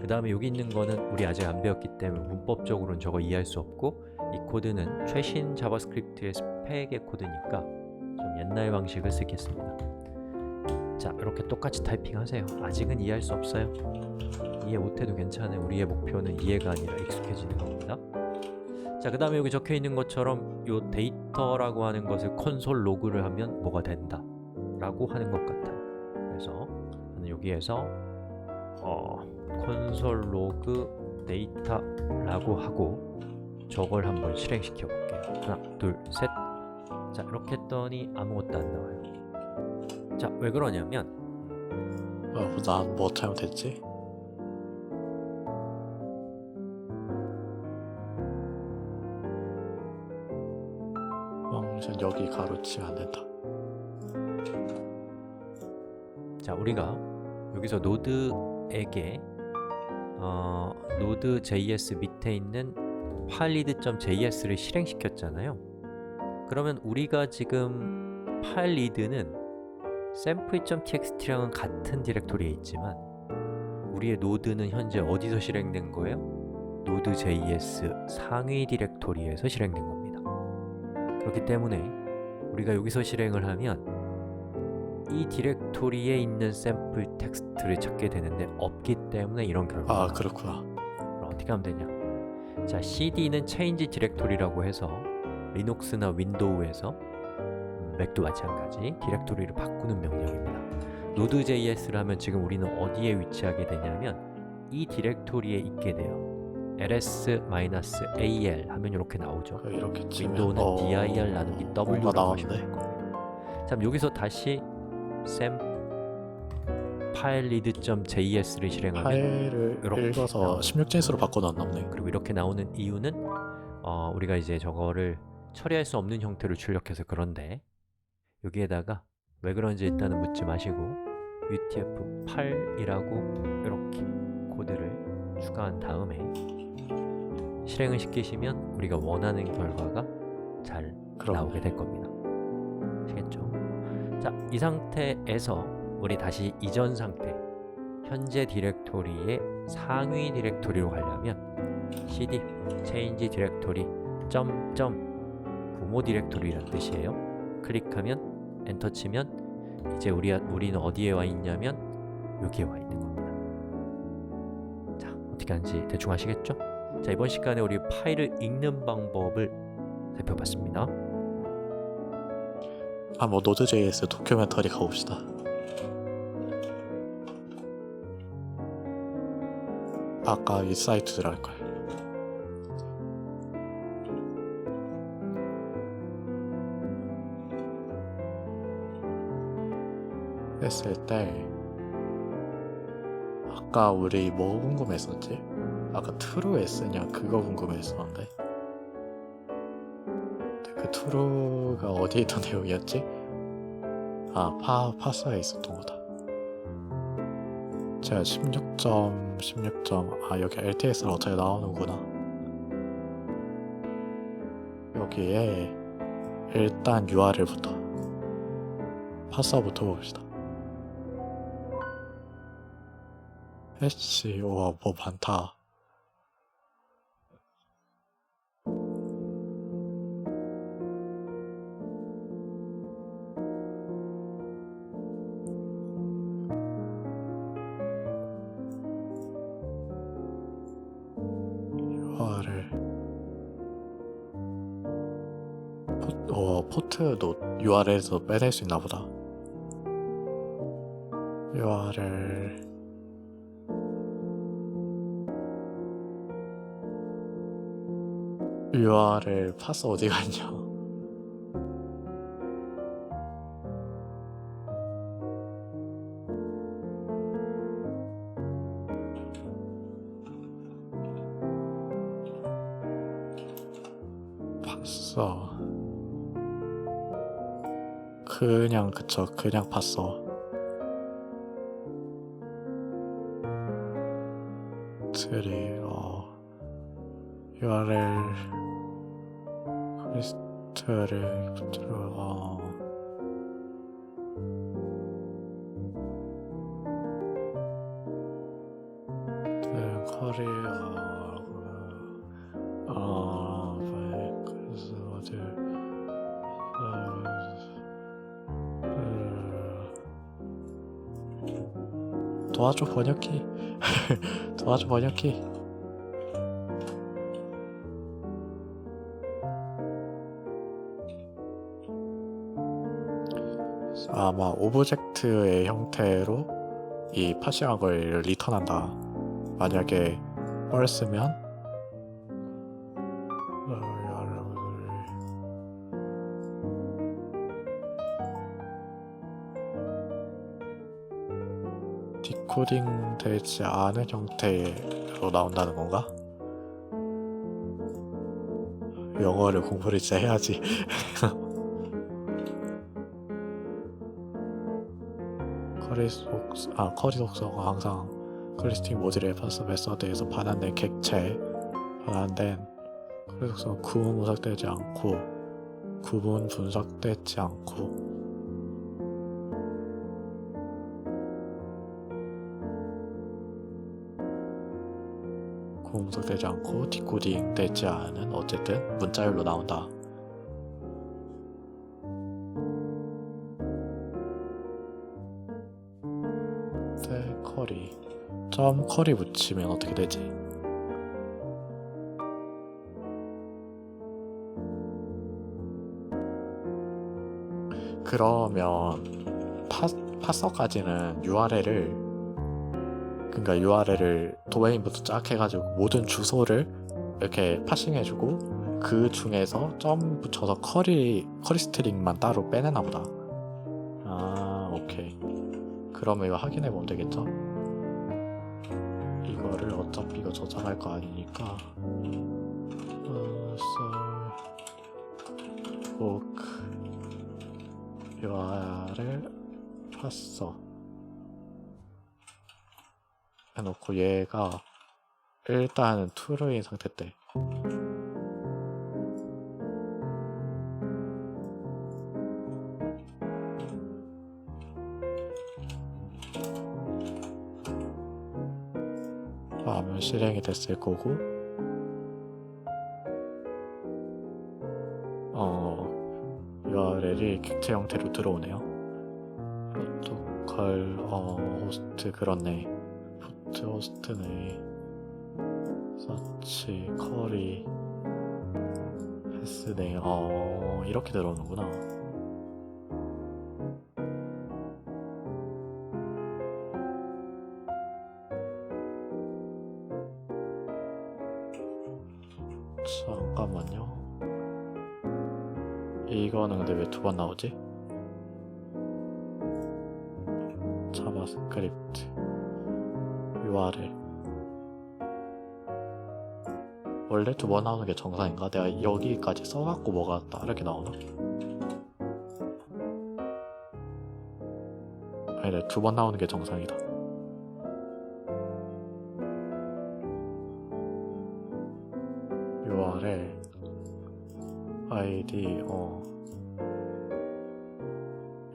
그 다음에 여기 있는 거는 우리 아직 안 배웠기 때문에 문법적으로는 저거 이해할 수 없고 이 코드는 최신 자바스크립트의 스펙의 코드니까 좀 옛날 방식을 쓰겠습니다. 자, 이렇게 똑같이 타이핑하세요. 아직은 이해할 수 없어요. 이해 못해도 괜찮아요. 우리의 목표는 이해가 아니라 익숙해지는 겁니다. 자, 그 다음에 여기 적혀 있는 것처럼 이 데이터라고 하는 것을 콘솔 로그를 하면 뭐가 된다 라고 하는 것 같아요. 그래서 저는 여기에서 콘솔 로그 데이터라고 하고 저걸 한번 실행시켜 볼게요. 하나, 둘, 셋. 자, 이렇게 했더니 아무것도 안 나와요. 자, 왜 그러냐면 난 뭐 잘못했지? 전 여기 가로치면 안 된다. 자, 우리가 여기서 노드에게 Node.js 밑에 있는 fileread.js를 실행시켰잖아요. 그러면 우리가 지금 fileread는 sample.txt랑은 같은 디렉토리에 있지만 우리의 노드는 현재 어디서 실행된 거예요? 노드.js 상위 디렉토리에서 실행된 겁니다. 그렇기 때문에 우리가 여기서 실행을 하면 이 디렉토리에 있는 샘플 텍스트를 찾게 되는데 없기 때문에 이런 결과가 아, 나와요. 그렇구나. 그럼 어떻게 하면 되냐? 자, cd는 change 디렉토리라고 해서 리눅스나 윈도우에서 맥도 마찬가지 디렉토리를 바꾸는 명령입니다. 노드.js를 하면 지금 우리는 어디에 위치하게 되냐면 이 디렉토리에 있게 돼요. ls-al 하면 이렇게 나오죠. 이렇게 치면 윈도우는 dir 나누기 뭔가 w라고 하시면 나오는데? 될 겁니다. 자, 여기서 다시 pairread.js를 실행하면 파일을 이렇게 읽어서 나오는 16진수로 바꿔놨나 보네. 그리고 이렇게 나오는 이유는 우리가 이제 저거를 처리할 수 없는 형태로 출력해서 그런데 여기에다가 왜 그런지 일단은 묻지 마시고 UTF-8이라고 이렇게 코드를 추가한 다음에 실행을 시키시면 우리가 원하는 결과가 잘 그럼. 나오게 될 겁니다. 아시겠죠? 자, 이 상태에서 우리 다시 이전 상태 현재 디렉토리의 상위 디렉토리로 가려면 cd change 디렉토리 부모 디렉토리라는 뜻이에요. 클릭하면 엔터 치면 이제 우리는 어디에 와 있냐면 여기에 와 있는 겁니다. 자, 어떻게 하는지 대충 아시겠죠? 자, 이번 시간에 우리 파일을 읽는 방법을 살펴봤습니다. 한번 노드.js 도큐멘터리 가봅시다. 아까 이 사이트를 할걸. 했을 때 아까 우리 뭐 궁금했었지? 아까 true S냐 그거 궁금했었는데 그 true가 어디에 있던 내용이었지? 아, 파스에 있었던 거다. 제가 16점, 아, 여기 LTS를 어차피 나오는구나. 여기에 일단 URL부터 파스부터 봅시다. 해시, 우와, 뭐 많다. URL 포트도 URL에서 빼낼 수 있나 보다. URL 파스 어디 갔냐? 봤어. 그냥 봤어. 트리 URL 리스트를 들어 도와줘 번역기. 도와줘 번역기. 아마 오브젝트의 형태로 이 파싱한 걸 리턴한다. 만약에 false면 디코딩 되지 않은 형태로 나온다는 건가? 영어를 공부를 진짜 해야지. 커리 속성은 항상 클리스팅 모듈의 파스 메서드에서 반환된 객체 반환된 커리 속성은 구분 분석되지 않고 공속되지 않고 디코딩 되지 않은 어쨌든 문자열로 나온다. 커리 점 커리 붙이면 어떻게 되지? 그러면 파서까지는 URL을 도메인부터 쫙 해가지고 모든 주소를 이렇게 파싱해주고 그 중에서 점 붙여서 커리 스트링만 따로 빼내나 보다. 아, 오케이. 그러면 이거 확인해보면 되겠죠? 이거를 어차피 이거 저장할 거 아니니까 book URL 파서 해놓고 얘가 일단은 true인 상태때 하면 실행이 됐을 거고 URL이 객체 형태로 들어오네요. 프로토콜 호스트 그렇네. 포트 호스트네. 서치 커리 패스네. 이렇게 들어오는구나. 잠깐만요. 이거는 근데 왜 두 번 나오지? 자바스크립트 URL 원래 두 번 나오는 게 정상인가? 내가 여기까지 써갖고 뭐가 다르게 나오나? 아니, 두 번 나오는 게 정상이다. URL ID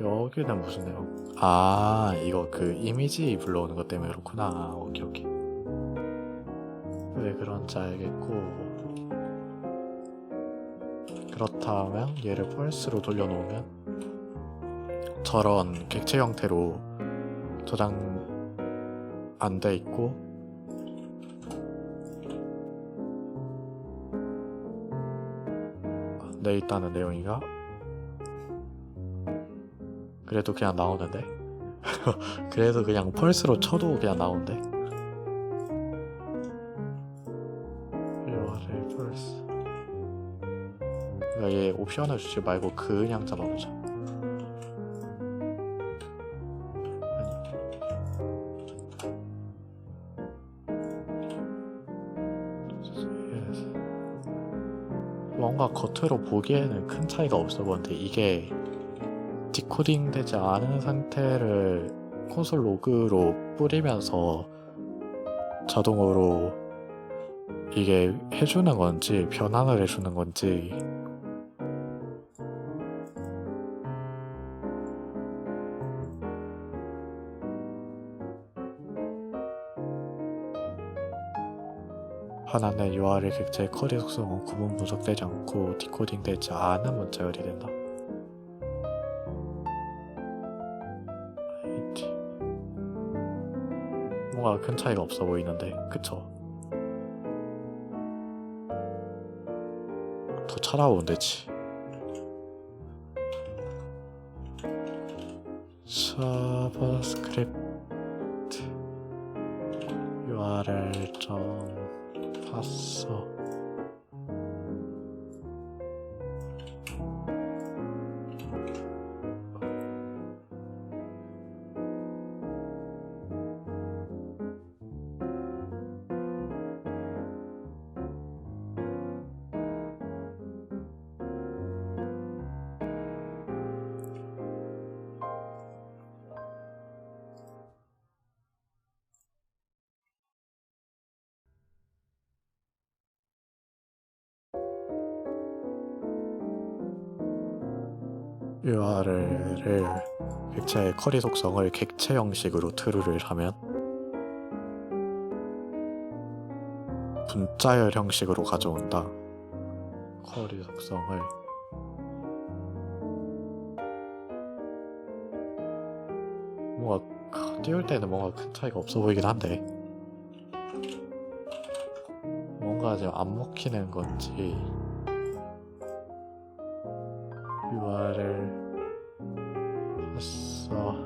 여기는 무슨 내용? 아, 이거 그 이미지 불러오는 것 때문에 그렇구나. 오케이. 왜 그런지 알겠고, 그렇다면 얘를 펄스로 돌려놓으면 저런 객체 형태로 저장 안 돼 있고 돼 있다는 내용인가? 그래도 그냥 나오는데? 그래도 그냥 펄스로 쳐도 그냥 나오는데? URL 펄스 그러니까 얘 옵션을 주지 말고 그냥 잡아보자. 뭔가 겉으로 보기에는 큰 차이가 없어 보이는데 이게 디코딩 되지 않은 상태를 콘솔 로그로 뿌리면서 자동으로 이게 해주는 건지 변환을 해주는 건지 하나는 URL 객체의 커리 속성은 구분 분석되지 않고 디코딩 되지 않은 문자열이 된다. 뭔가 큰 차이가 없어 보이는데, 그쵸? 더 찾아보면 되지. 자바스크립트 URL 파서 URL을 객체의 커리 속성을 객체 형식으로 true를 하면 분자열 형식으로 가져온다. 쿼리 속성을 뭔가 띄울 때는 뭔가 큰 차이가 없어 보이긴 한데 뭔가 지금 안 먹히는 건지 UR을 했어.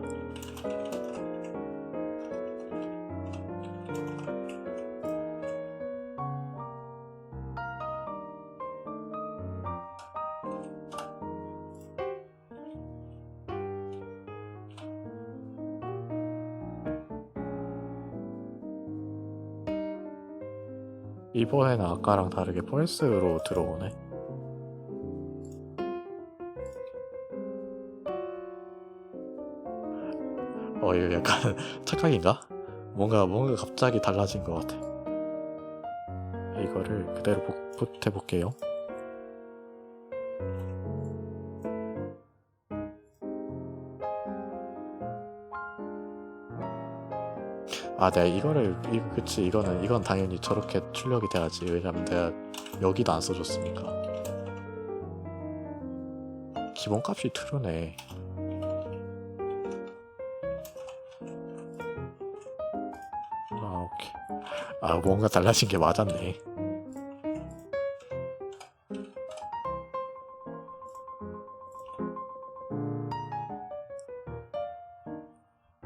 이번에는 아까랑 다르게 펄스로 들어오네. 이거 약간 착각인가? 뭔가 갑자기 달라진 것 같아. 이거를 그대로 복붙해볼게요. 내가 그치, 이건 당연히 저렇게 출력이 돼야지. 왜냐면 내가 여기도 안 써줬으니까. 기본값이 true네. 오케이. 뭔가 달라진 게 맞았네.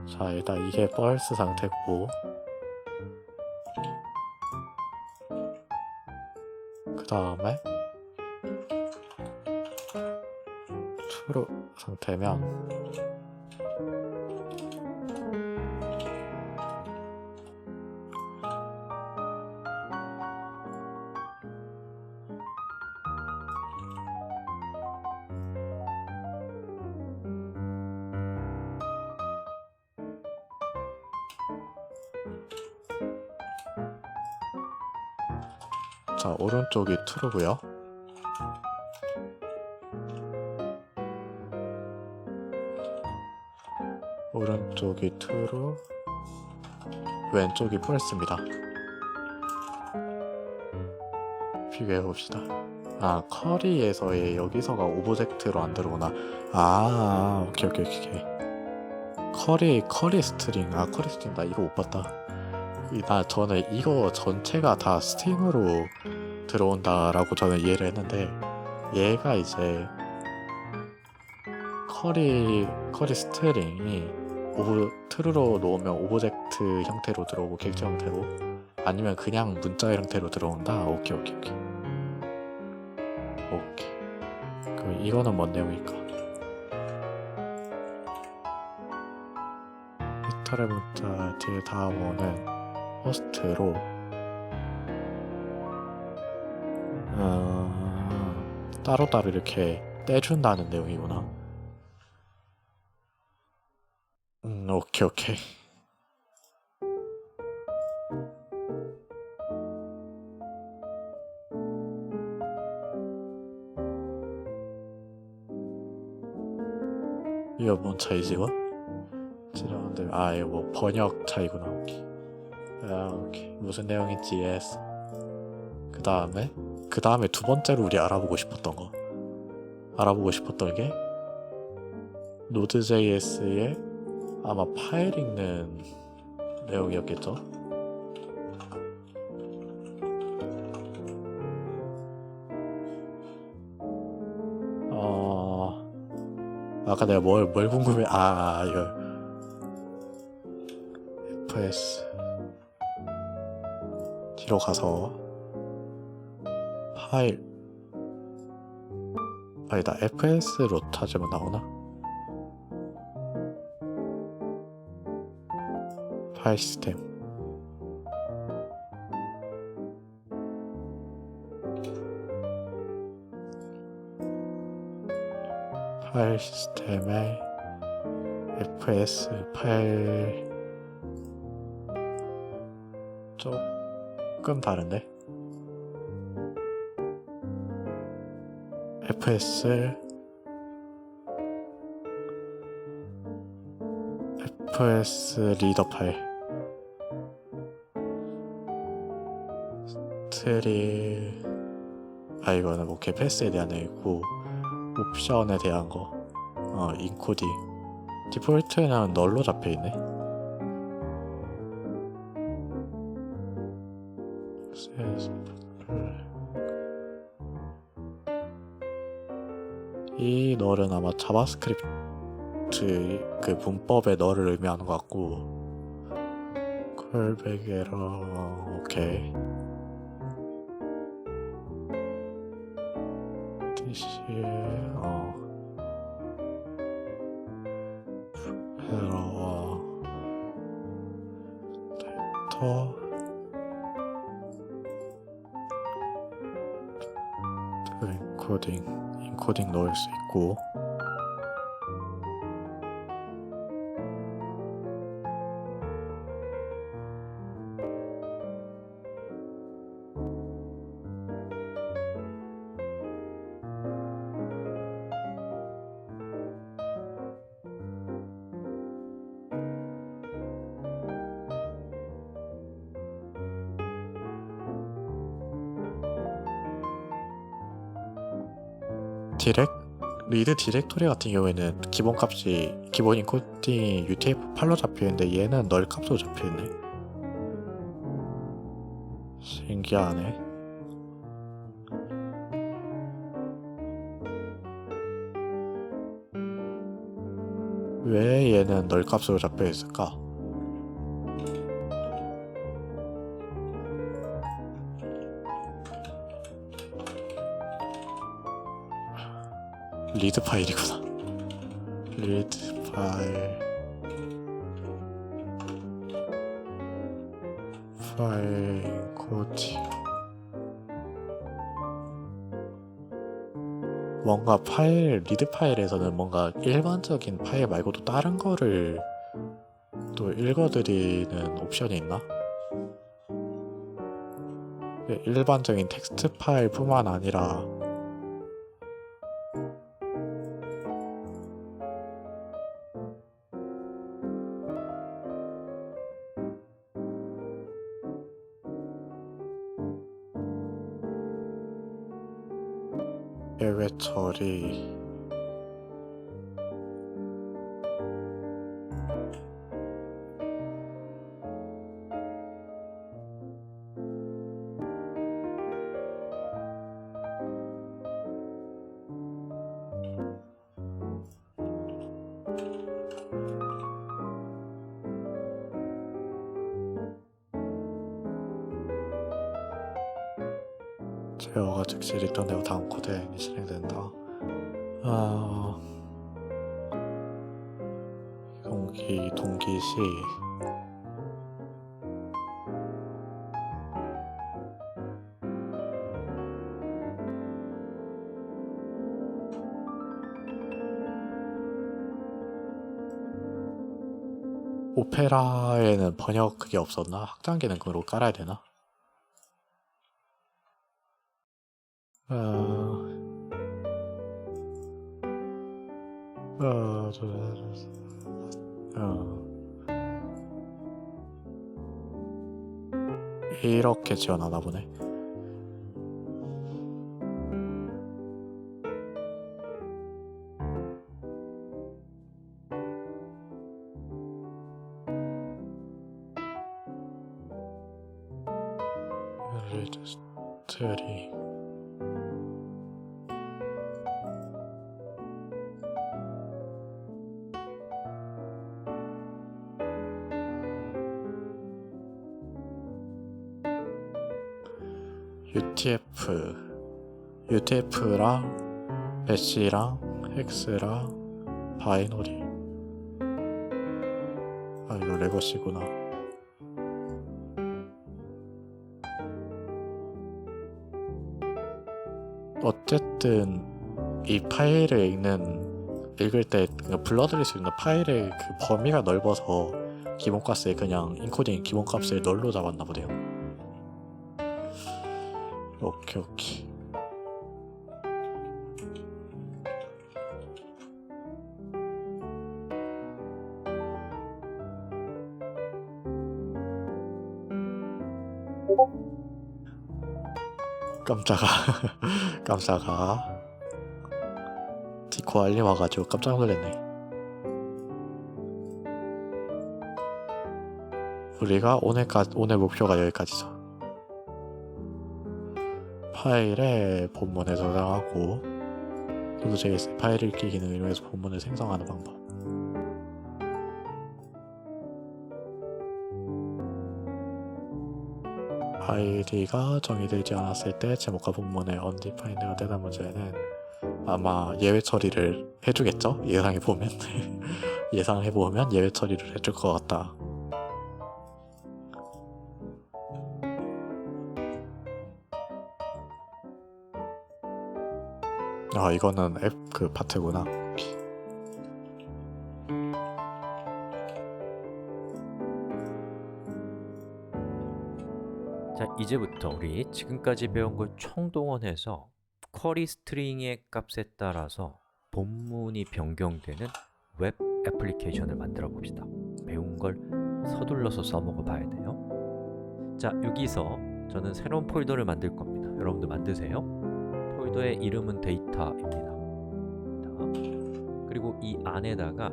자, 일단 이게 펄스 상태고 그 다음에 true 상태면 자, 오른쪽이 true고요. 오른쪽이 true, 왼쪽이 false입니다. 비교해봅시다. 커리에서의 여기서가 오브젝트로 안 들어오나. 오케이. 커리 스트링. 커리 스트링 나 이거 못 봤다. 저는 이거 전체가 다 스트링으로 들어온다라고 저는 이해를 했는데 얘가 이제 커리 스트링이 true로 놓으면 오브젝트 형태로 들어오고 객체 형태로, 아니면 그냥 문자 형태로 들어온다. 오케이. 그럼 이거는 뭔 내용일까? 히터의 문자 뒤에 다음어는 호스트로 따로따로 이렇게 떼준다는 내용이구나. 오케이. 이거 뭔 차이지 이거? 지나는데 이거 뭐 번역 차이구나. 오케이. 무슨 내용인지 이해했어. 그 다음에 두 번째로 우리 알아보고 싶었던 게 Node.js의 아마 파일 읽는 내용이었겠죠? 아까 내가 뭘 궁금해. 이거 fs 뒤로 가서 파일, 아니다, fs로 찾으면 나오나? 파일 시스템. 파일 시스템에 fs 파일 조금 다른데? fs 리더 파일 트리 이거는 뭐 개패스에 대한 얘기고 옵션에 대한 거 인코딩 디폴트는 널로 잡혀있네. 이 널은 아마 자바스크립트 그 문법의 널을 의미하는 것 같고 콜백 에러 오케이 DC 에러와 데이터 인코딩 넣을 수 있고 리드 디렉토리 같은 경우에는 기본 인코딩이 UTF-8로 잡혀있는데 얘는 널 값으로 잡혀있네. 신기하네. 왜 얘는 널 값으로 잡혀있을까? 리드 파일이구나. 리드 파일 코딩 뭔가 리드 파일에서는 뭔가 일반적인 파일 말고도 다른 거를 또 읽어드리는 옵션이 있나? 일반적인 텍스트 파일 뿐만 아니라 예외 처리 제어가 즉시 리턴되고 다음 코드에 실행된다. 동기시 오페라에는 번역 그게 없었나? 확장 기능으로 깔아야 되나? 이렇게 지원하나 보네. 레지스트리 UTF랑 배시랑 헥스랑 바이너리 이거 레거시구나. 어쨌든 이 파일을 읽을 때 불러들일 수 있는 파일의 그 범위가 넓어서 기본값을 그냥 인코딩 기본값을 널로 잡았나 보네요. 오케이. 깜짝아. 깜짝아. 디코 알림 와가지고 깜짝 놀랐네. 우리가 오늘 목표가 여기까지죠. 파일에 본문에 저장하고 Node.js 파일 읽기 기능을 이용해서 본문을 생성하는 방법. 파일이가 정의되지 않았을 때 제목과 본문의 undefined가 되는 문제는 아마 예외 처리를 해주겠죠? 예상해보면 예상해보면 예외 처리를 해줄 것 같다. 아, 이거는 앱 그 파트구나. 자, 이제부터 우리 지금까지 배운 걸 총동원해서 쿼리 스트링의 값에 따라서 본문이 변경되는 웹 애플리케이션을 만들어 봅시다. 배운 걸 서둘러서 써먹어 봐야 돼요. 자, 여기서 저는 새로운 폴더를 만들 겁니다. 여러분도 만드세요. 폴더의 이름은 데이터입니다. 그리고 이 안에다가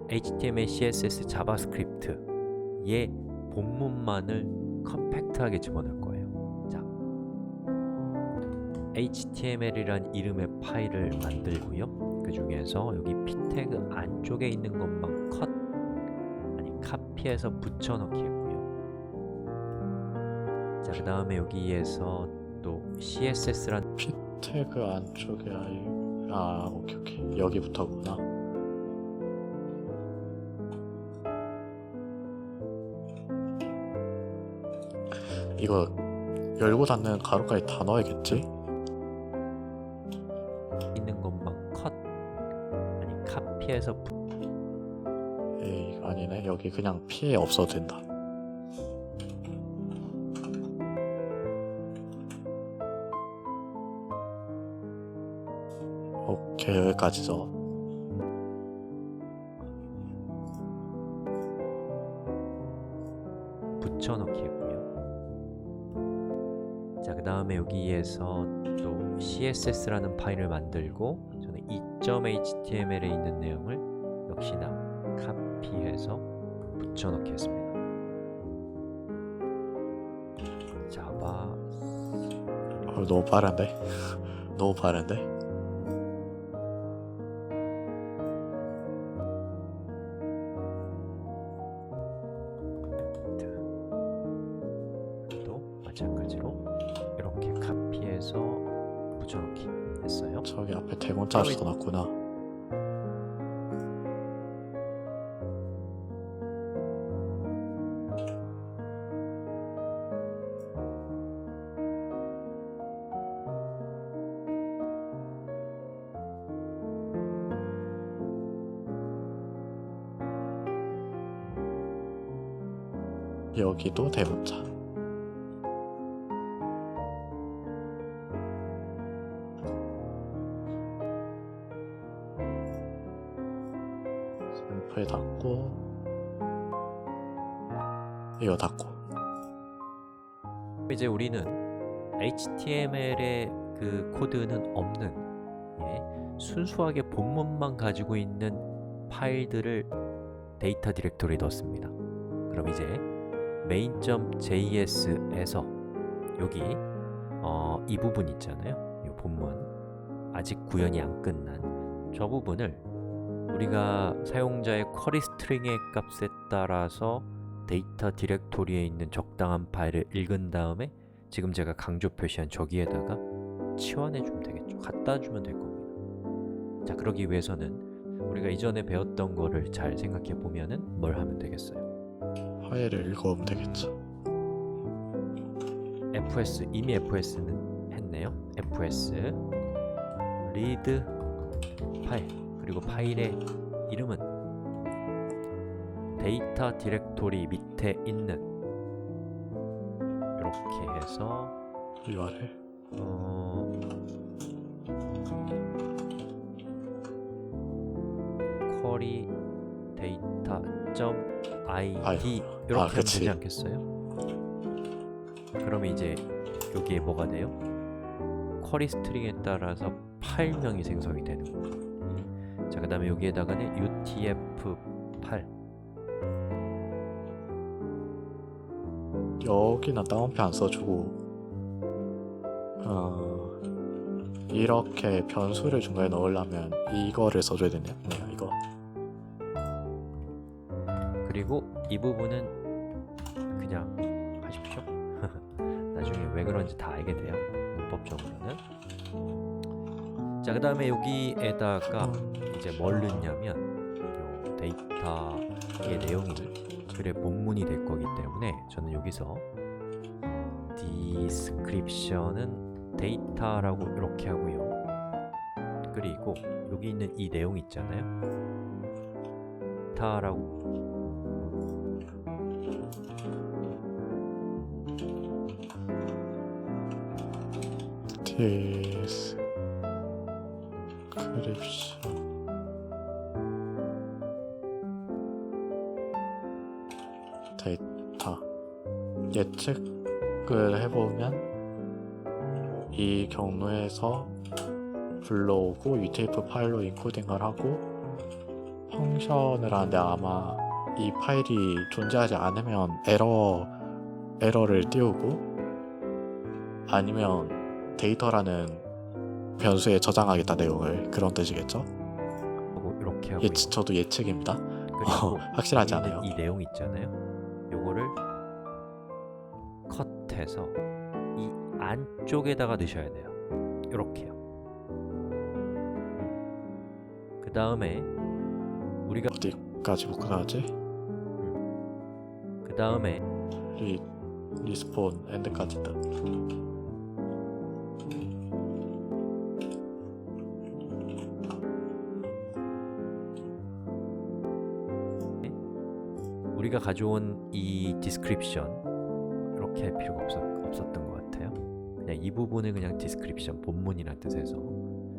HTML, CSS, 자바스크립트의 본문만을 컴팩트하게 집어넣을 거예요. 자, HTML이란 이름의 파일을 만들고요. 그 중에서 여기 p 태그 안쪽에 있는 것만 컷, 아니 카피해서 붙여넣기 했고요. 자, 그 다음에 여기에서 또 CSS란 p 태그 안쪽에 오케이 여기부터구나. 이거 열고 닫는 가로까지 다 넣어야겠지? 있는 것만 컷, 아니 카피해서 에이 아니네. 여기 그냥 피해 없어도 된다. 오케이 여기까지죠. 붙여넣기 했고요. 자, 그 다음에 여기에서 또 CSS라는 파일을 만들고 저는 이.html에 있는 내용을 역시나 카피해서 붙여넣기 했습니다. 자바 너무 빠른데? 너무 빠른데? 또 마찬가지로 이렇게 카피해서 붙여넣기 했어요. 저기 앞에 대문자 써놨구나. 여기도 대문자. 샘플 닫고 이거 닫고. 이제 우리는 HTML의 그 코드는 없는 순수하게 본문만 가지고 있는 파일들을 데이터 디렉토리에 넣었습니다. 그럼 이제 main.js에서 여기 이 부분 있잖아요. 이 본문 아직 구현이 안 끝난 저 부분을 우리가 사용자의 쿼리 스트링의 값에 따라서 데이터 디렉토리에 있는 적당한 파일을 읽은 다음에 지금 제가 강조 표시한 저기에다가 치환해 주면 되겠죠. 갖다 주면 될 겁니다. 자, 그러기 위해서는 우리가 이전에 배웠던 거를 잘 생각해 보면은 뭘 하면 되겠어요? 파일을 읽어오면 되겠죠. fs, 이미 fs는 했네요. fs read 파일, 그리고 파일의 이름은 데이터 디렉토리 밑에 있는 이렇게 해서 URL 쿼리 data.id 이렇게 하면 그치. 되지 않겠어요? 그럼 이제 여기에 뭐가 돼요? 쿼리 스트링에 따라서 파일명이 생성이 되는 거예요. 자, 그 다음에 여기에다가는 UTF-8 여기는 따옴표 안 써주고 이렇게 변수를 중간에 넣으려면 이거를 써줘야 되네요. 이거. 그리고 이 부분은 그냥 하십시오. 나중에 왜 그런지 다 알게 돼요. 문법적으로는. 자, 그 다음에 여기에다가 이제 뭘 넣냐면 요 데이터의 내용이 글의 본문이 될 거기 때문에 저는 여기서 description은 데이터라고 이렇게 하고요. 그리고 여기 있는 이 내용 있잖아요. 데이터라고 description 데이터 예측을 해보면 이 경로에서 불러오고 UTF 파일로 인코딩을 하고 펑션을 하는데 아마 이 파일이 존재하지 않으면 에러를 띄우고 아니면 데이터라는 변수에 저장하겠다 내용을 그런 뜻이겠죠? 하고 이렇게 하고요. 저도 예측입니다. 그리고 확실하지 여기 있는 않아요. 이 내용 있잖아요. 요거를 컷해서 이 안쪽에다가 넣으셔야 돼요. 이렇게요. 그 다음에 우리가 어디까지 복구하지? 그 다음에 리스폰 엔드까지 다 우리가 가져온 이 description 이렇게 할 필요가 없었던 것 같아요. 그냥 이 부분을 그냥 description, 본문이라는 뜻에서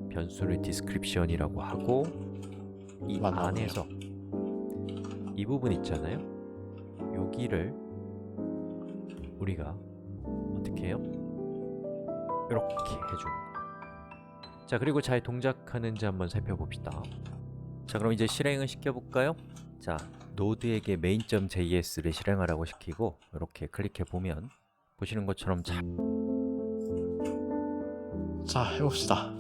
변수를 description이라고 하고 이 맞나요? 안에서 이 부분 있잖아요. 여기를 우리가 어떻게 해요? 이렇게 해주는 거예요. 자, 그리고 잘 동작하는지 한번 살펴봅시다. 자, 그럼 이제 실행을 시켜볼까요? 자, 노드에게 main.js를 실행하라고 시키고 이렇게 클릭해 보면 보시는 것처럼 자, 해봅시다.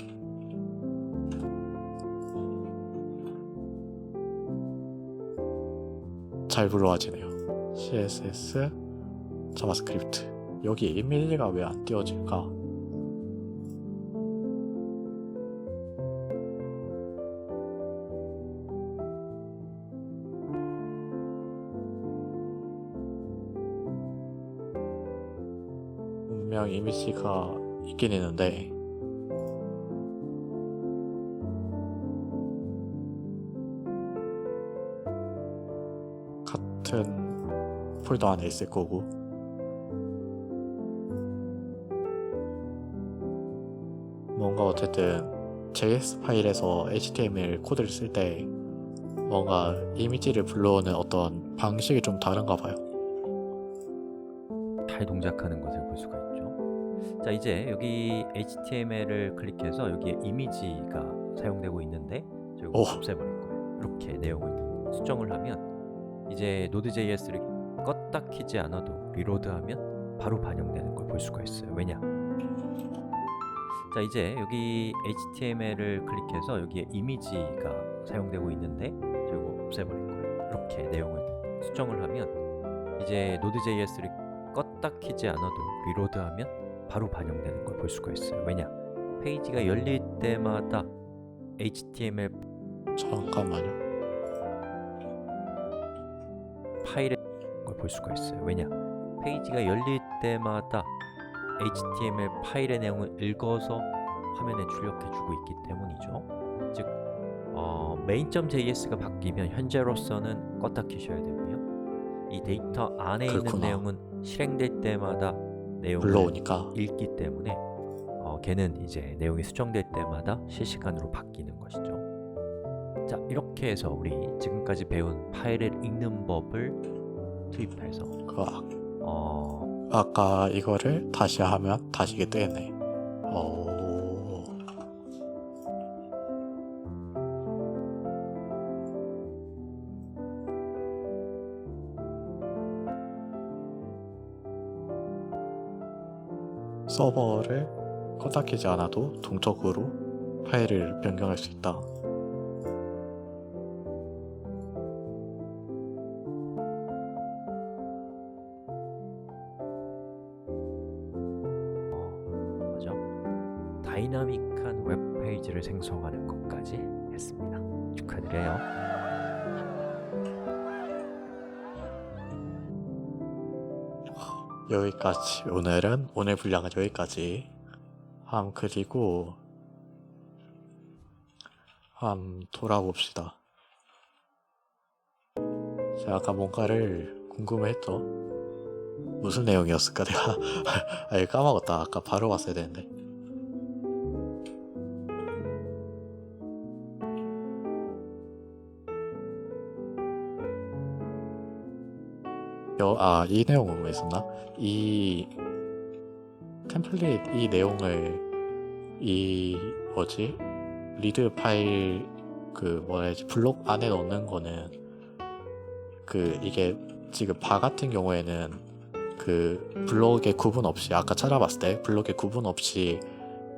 잘 불러와지네요. CSS, 자바스크립트. 여기 이미지가 왜 안 띄워질까? 분명 이미지가 있긴 있는데 같은 폴더 안에 있을 거고 뭔가 어쨌든 JS 파일에서 HTML 코드를 쓸 때 뭔가 이미지를 불러오는 어떤 방식이 좀 다른가 봐요. 잘 동작하는 것을 볼 수가 있죠. 자, 이제 여기 HTML을 클릭해서 여기에 이미지가 사용되고 있는데 저 이거 오. 없애버릴 거예요. 이렇게 내용을 수정을 하면 이제 Node.js를 껐다 키지 않아도 리로드하면 바로 반영되는 걸 볼 수가 있어요. 왜냐? 자, 이제 여기 HTML을 클릭해서 여기에 이미지가 사용되고 있는데 저 이거 없애버릴 거예요. 이렇게 내용을 수정을 하면 이제 Node.js를 껐다 키지 않아도 리로드하면 바로 반영되는 걸 볼 수가 있어요. 왜냐? 페이지가 열릴 때마다 HTML 잠깐만요. 파일의 걸 볼 수가 있어요. 왜냐? 페이지가 열릴 때마다 HTML 파일의 내용을 읽어서 화면에 출력해주고 있기 때문이죠. 즉, main.js가 바뀌면 현재로서는 껐다 키셔야 되고요. 이 데이터 안에 있는 그렇구나. 내용은 실행될 때마다 내용을 불러오니까 읽기 때문에 걔는 이제 내용이 수정될 때마다 실시간으로 바뀌는 것이죠. 자, 이렇게 해서 우리 지금까지 배운 파일을 읽는 법을 투입해서 아까 이거를 다시 하면 다시 이게 뜨겠네. 서버를 껐다 키지 않아도 동적으로 파일을 변경할 수 있다. 맞아. 다이나믹한 웹페이지를 생성하는 것까지 했습니다. 축하드려요. 여기까지. 오늘 분량은 여기까지. 그리고 돌아봅시다. 제가 아까 뭔가를 궁금해했죠. 무슨 내용이었을까 내가. 이거 까먹었다. 아까 바로 봤어야 되는데. 이 내용은 왜 있었나? 이 템플릿 이 내용을 리드 파일 블록 안에 넣는 거는 이게 지금 바 같은 경우에는 블록에 구분 없이 아까 찾아봤을 때 블록에 구분 없이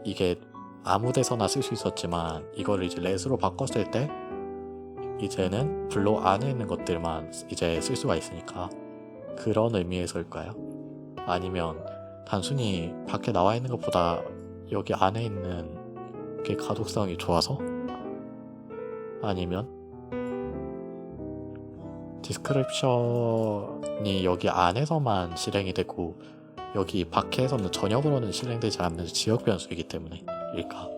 이게 아무 데서나 쓸 수 있었지만 이거를 이제 렛으로 바꿨을 때 이제는 블록 안에 있는 것들만 이제 쓸 수가 있으니까 그런 의미에서일까요? 아니면 단순히 밖에 나와 있는 것보다 여기 안에 있는 게 가독성이 좋아서? 아니면 디스크립션이 여기 안에서만 실행이 되고 여기 밖에서는 전혀 그러는 실행되지 않는 지역 변수이기 때문에 일까?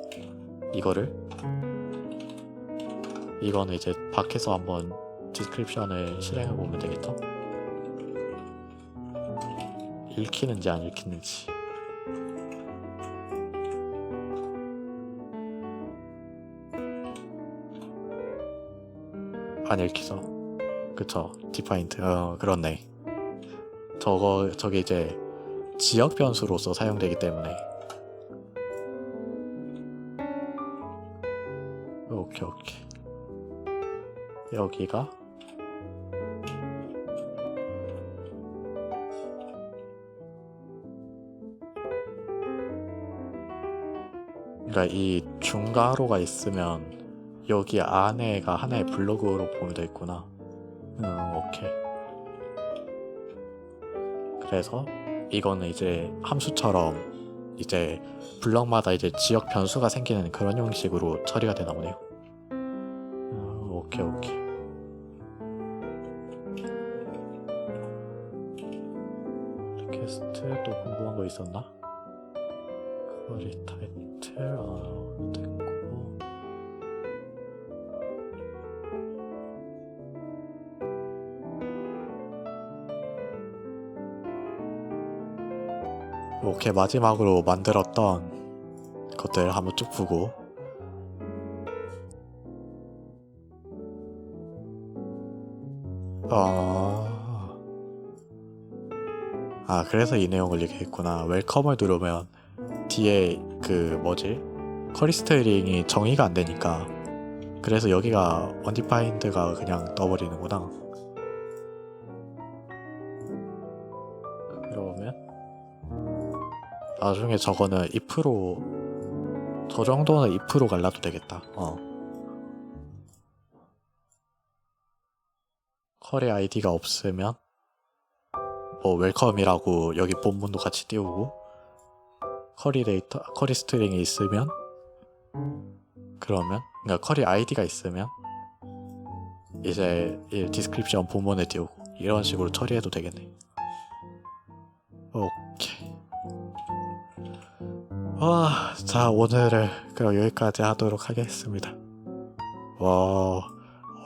이거는 이제 밖에서 한번 디스크립션을 실행해 보면 되겠죠? 읽히는지 안 읽히는지. 안 읽히죠. 그쵸. 디파인트. 그렇네. 저게 이제 지역 변수로서 사용되기 때문에. 오케이. 여기가 그러니까 이 중괄호가 있으면 여기 안에가 하나의 블록으로 보면 되겠구나. 오케이. 그래서 이거는 이제 함수처럼 이제 블럭마다 이제 지역 변수가 생기는 그런 형식으로 처리가 되나 보네요. 오케이. 리퀘스트 또 궁금한 거 있었나? 쿼리 타이틀 됐고. 오케이. 마지막으로 만들었던 것들 한번 쭉 보고. 그래서 이 내용을 얘기했구나. 웰컴을 누르면 뒤에 커리 스타일링이 정의가 안 되니까 그래서 여기가 undefined가 그냥 떠버리는구나. 그러면 나중에 저거는 if로 저 정도는 if로 갈라도 되겠다. 커리 아이디가 없으면 뭐 웰컴이라고 여기 본문도 같이 띄우고 커리 스트링이 있으면 그러면 그러니까 커리 아이디가 있으면 이제 이 디스크립션 본문에 띄우고 이런 식으로 처리해도 되겠네. 오케이. 자, 오늘은 그럼 여기까지 하도록 하겠습니다.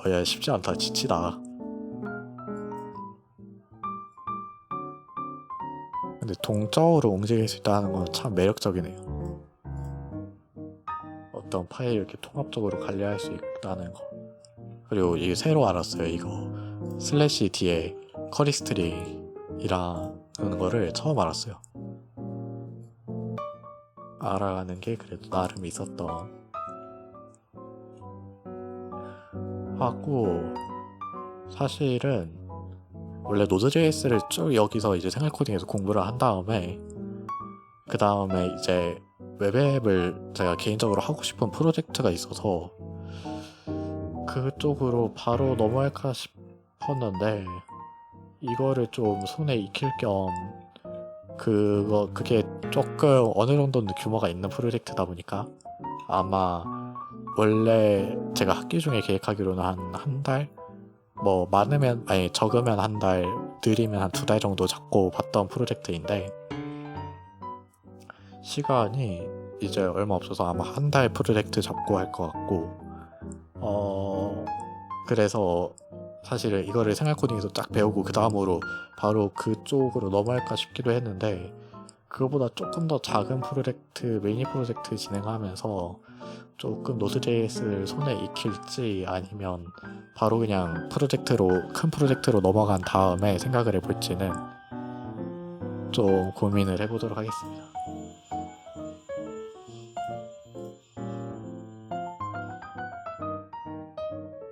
야, 쉽지 않다. 지치다. 근데 동적으로 움직일 수 있다는 건 참 매력적이네요. 어떤 파일 이렇게 통합적으로 관리할 수 있다는 거. 그리고 이게 새로 알았어요. 이거 슬래시 뒤에 커리 스트링이랑 거를 처음 알았어요. 알아가는 게 그래도 나름 있었던 하고, 사실은 원래 노드.js를 쭉 여기서 이제 생활코딩에서 공부를 한 다음에 그 다음에 이제 웹앱을 제가 개인적으로 하고 싶은 프로젝트가 있어서 그쪽으로 바로 넘어갈까 싶었는데, 이거를 좀 손에 익힐 겸 그게 조금 어느 정도는 규모가 있는 프로젝트다 보니까 아마 원래 제가 학기 중에 계획하기로는 한 달? 뭐 많으면 아니 적으면 한 달, 느리면 한 2달 정도 잡고 봤던 프로젝트인데 시간이 이제 얼마 없어서 아마 한 달 프로젝트 잡고 할 것 같고, 그래서 사실은 이거를 생활코딩에서 쫙 배우고 그 다음으로 바로 그쪽으로 넘어갈까 싶기도 했는데, 그거보다 조금 더 작은 프로젝트, 미니 프로젝트 진행하면서 조금 노드.js를 손에 익힐지 아니면 바로 그냥 큰 프로젝트로 넘어간 다음에 생각을 해볼지는 좀 고민을 해보도록 하겠습니다.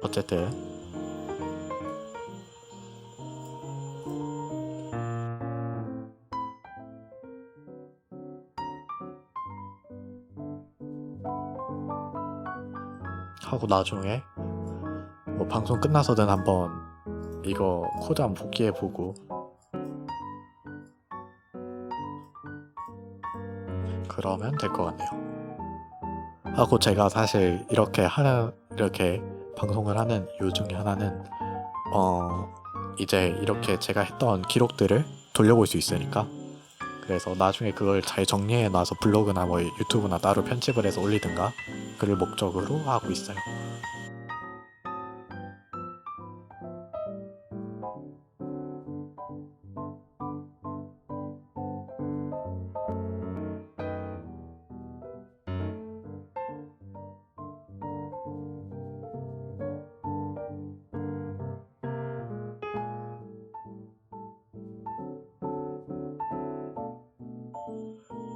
어쨌든 하고 나중에 뭐 방송 끝나서든 한번 이거 코드 한번 복귀해보고 그러면 될 것 같네요. 하고 제가 사실 이렇게 방송을 하는 이유 중에 하나는 이제 이렇게 제가 했던 기록들을 돌려볼 수 있으니까, 그래서 나중에 그걸 잘 정리해놔서 블로그나 뭐 유튜브나 따로 편집을 해서 올리든가 그를 목적으로 하고 있어요.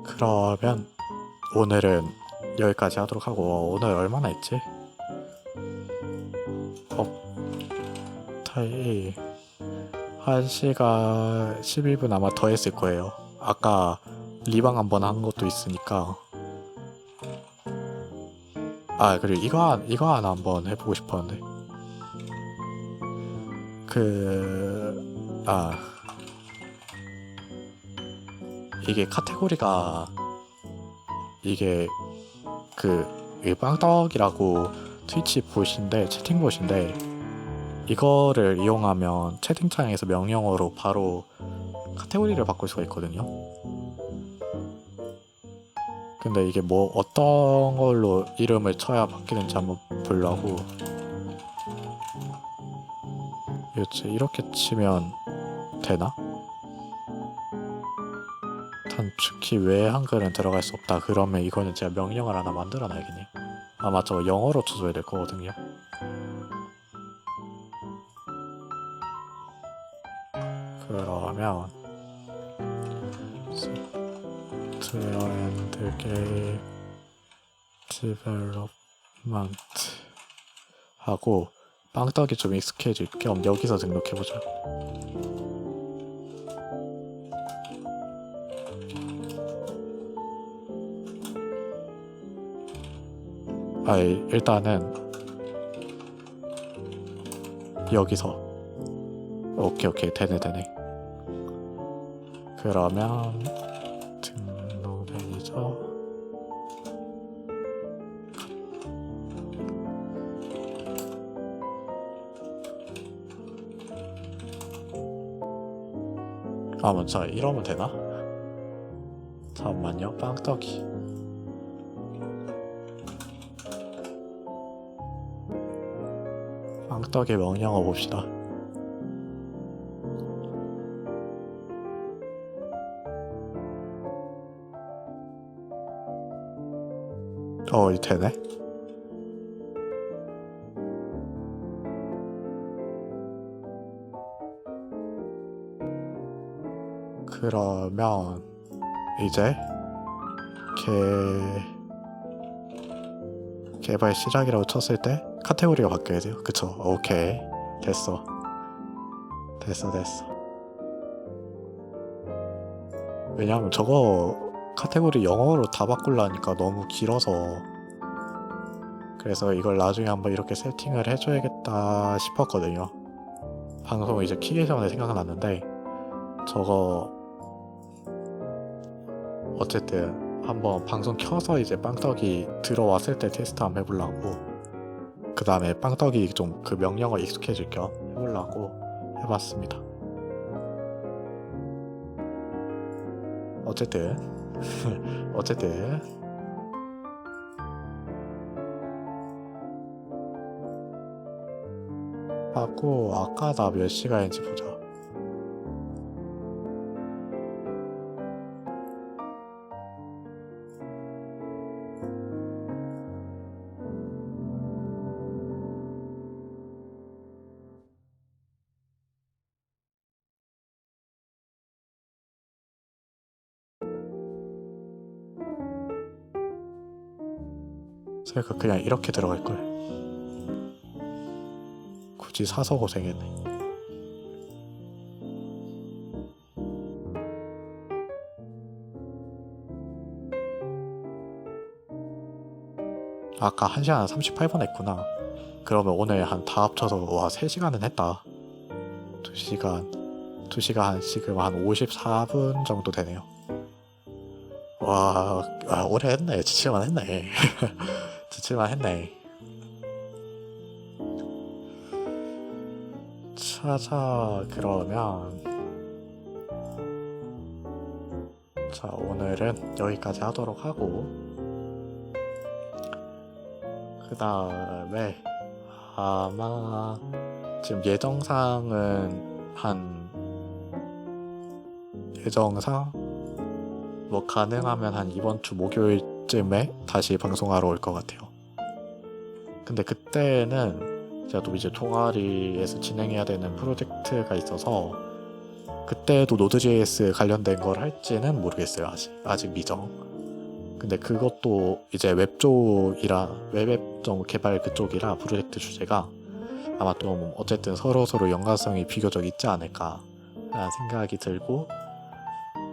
그러면 오늘은 여기까지 하도록 하고, 오늘 얼마나 했지? 타이 1시간 11분 아마 더 했을 거예요. 아까 리방 한번 한 것도 있으니까. 그리고 이거 하나 한번 해보고 싶었는데, 이게 카테고리가 이게 이 빵떡이라고 트위치 봇인데, 채팅 봇인데, 이거를 이용하면 채팅창에서 명령어로 바로 카테고리를 바꿀 수가 있거든요. 근데 이게 뭐 어떤 걸로 이름을 쳐야 바뀌는지 한번 보려고. 이렇게 치면 되나? 단축키 외에 한글은 들어갈 수 없다. 그러면 이거는 제가 명령을 하나 만들어 놔야겠네. 맞죠, 영어로 쳐줘야 될 거거든요. 그러면 소프트웨어 앤드 게임 디벨롭먼트 하고 빵떡이 좀 익숙해질 겸 여기서 등록해보자. 일단은 여기서 오케이 되네. 그러면 등록 매니저 먼저 이러면 되나? 잠깐만요. 빵떡이 명령어 봅시다. 이 되네. 그러면 이제 개발 시작이라고 쳤을 때 카테고리가 바뀌어야 돼요. 그쵸? 오케이. 됐어. 왜냐하면 저거 카테고리 영어로 다 바꾸려니까 너무 길어서, 그래서 이걸 나중에 한번 이렇게 세팅을 해줘야겠다 싶었거든요. 방송을 이제 키기 전에 생각났는데, 저거 어쨌든 한번 방송 켜서 이제 빵떡이 들어왔을 때 테스트 한번 해보려고, 그 다음에 빵떡이 좀 그 명령어 익숙해질 겸 해보려고 해봤습니다. 어쨌든 하고, 아까 나 몇 시간인지 보자. 그러니까 그냥 이렇게 들어갈걸. 굳이 사서 고생했네. 아까 1시간 38분 했구나. 그러면 오늘 한 다 합쳐서 와 3시간은 했다. 2시간 지금 한 54분 정도 되네요. 와, 오래 했네. 지칠만 했네. 자, 그러면 자, 오늘은 여기까지 하도록 하고, 그 다음에 아마 지금 예정상 뭐 가능하면 한 이번 주 목요일쯤에 다시 방송하러 올 것 같아요. 근데 그때는 제가 또 이제 동아리에서 진행해야 되는 프로젝트가 있어서 그때도 노드.js 관련된 걸 할지는 모르겠어요. 아직 미정. 근데 그것도 이제 웹 쪽 개발 그쪽이라 프로젝트 주제가 아마 또 어쨌든 서로 연관성이 비교적 있지 않을까 라는 생각이 들고,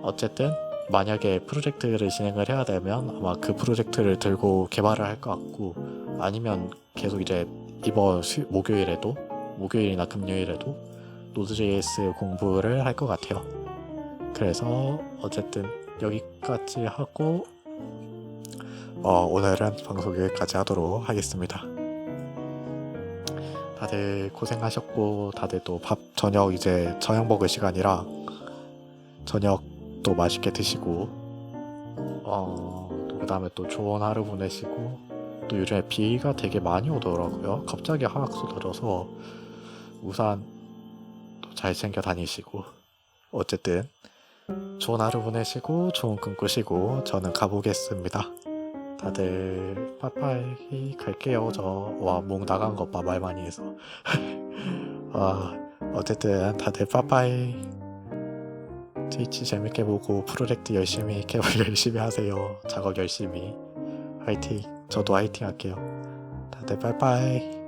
어쨌든 만약에 프로젝트를 진행을 해야 되면 아마 그 프로젝트를 들고 개발을 할 것 같고, 아니면 계속 이제 이번 목요일이나 금요일에도 노드.js 공부를 할 것 같아요. 그래서 어쨌든 여기까지 하고 오늘은 방송 여기까지 하도록 하겠습니다. 다들 고생하셨고, 다들 또 저녁 이제 저녁 먹을 시간이라 저녁도 맛있게 드시고, 또 그 다음에 또 좋은 하루 보내시고, 또 요즘에 비가 되게 많이 오더라고요. 갑자기 확 쏟아져서 우산 잘 챙겨 다니시고, 어쨌든 좋은 하루 보내시고 좋은 꿈 꾸시고 저는 가보겠습니다. 다들 빠빠이 갈게요. 목 나간 것 봐, 말 많이 해서. 어쨌든 다들 빠빠이. 트위치 재밌게 보고 프로젝트 열심히 개발 열심히 하세요. 작업 열심히. 화이팅. 저도 화이팅 할게요. 다들 빠빠이.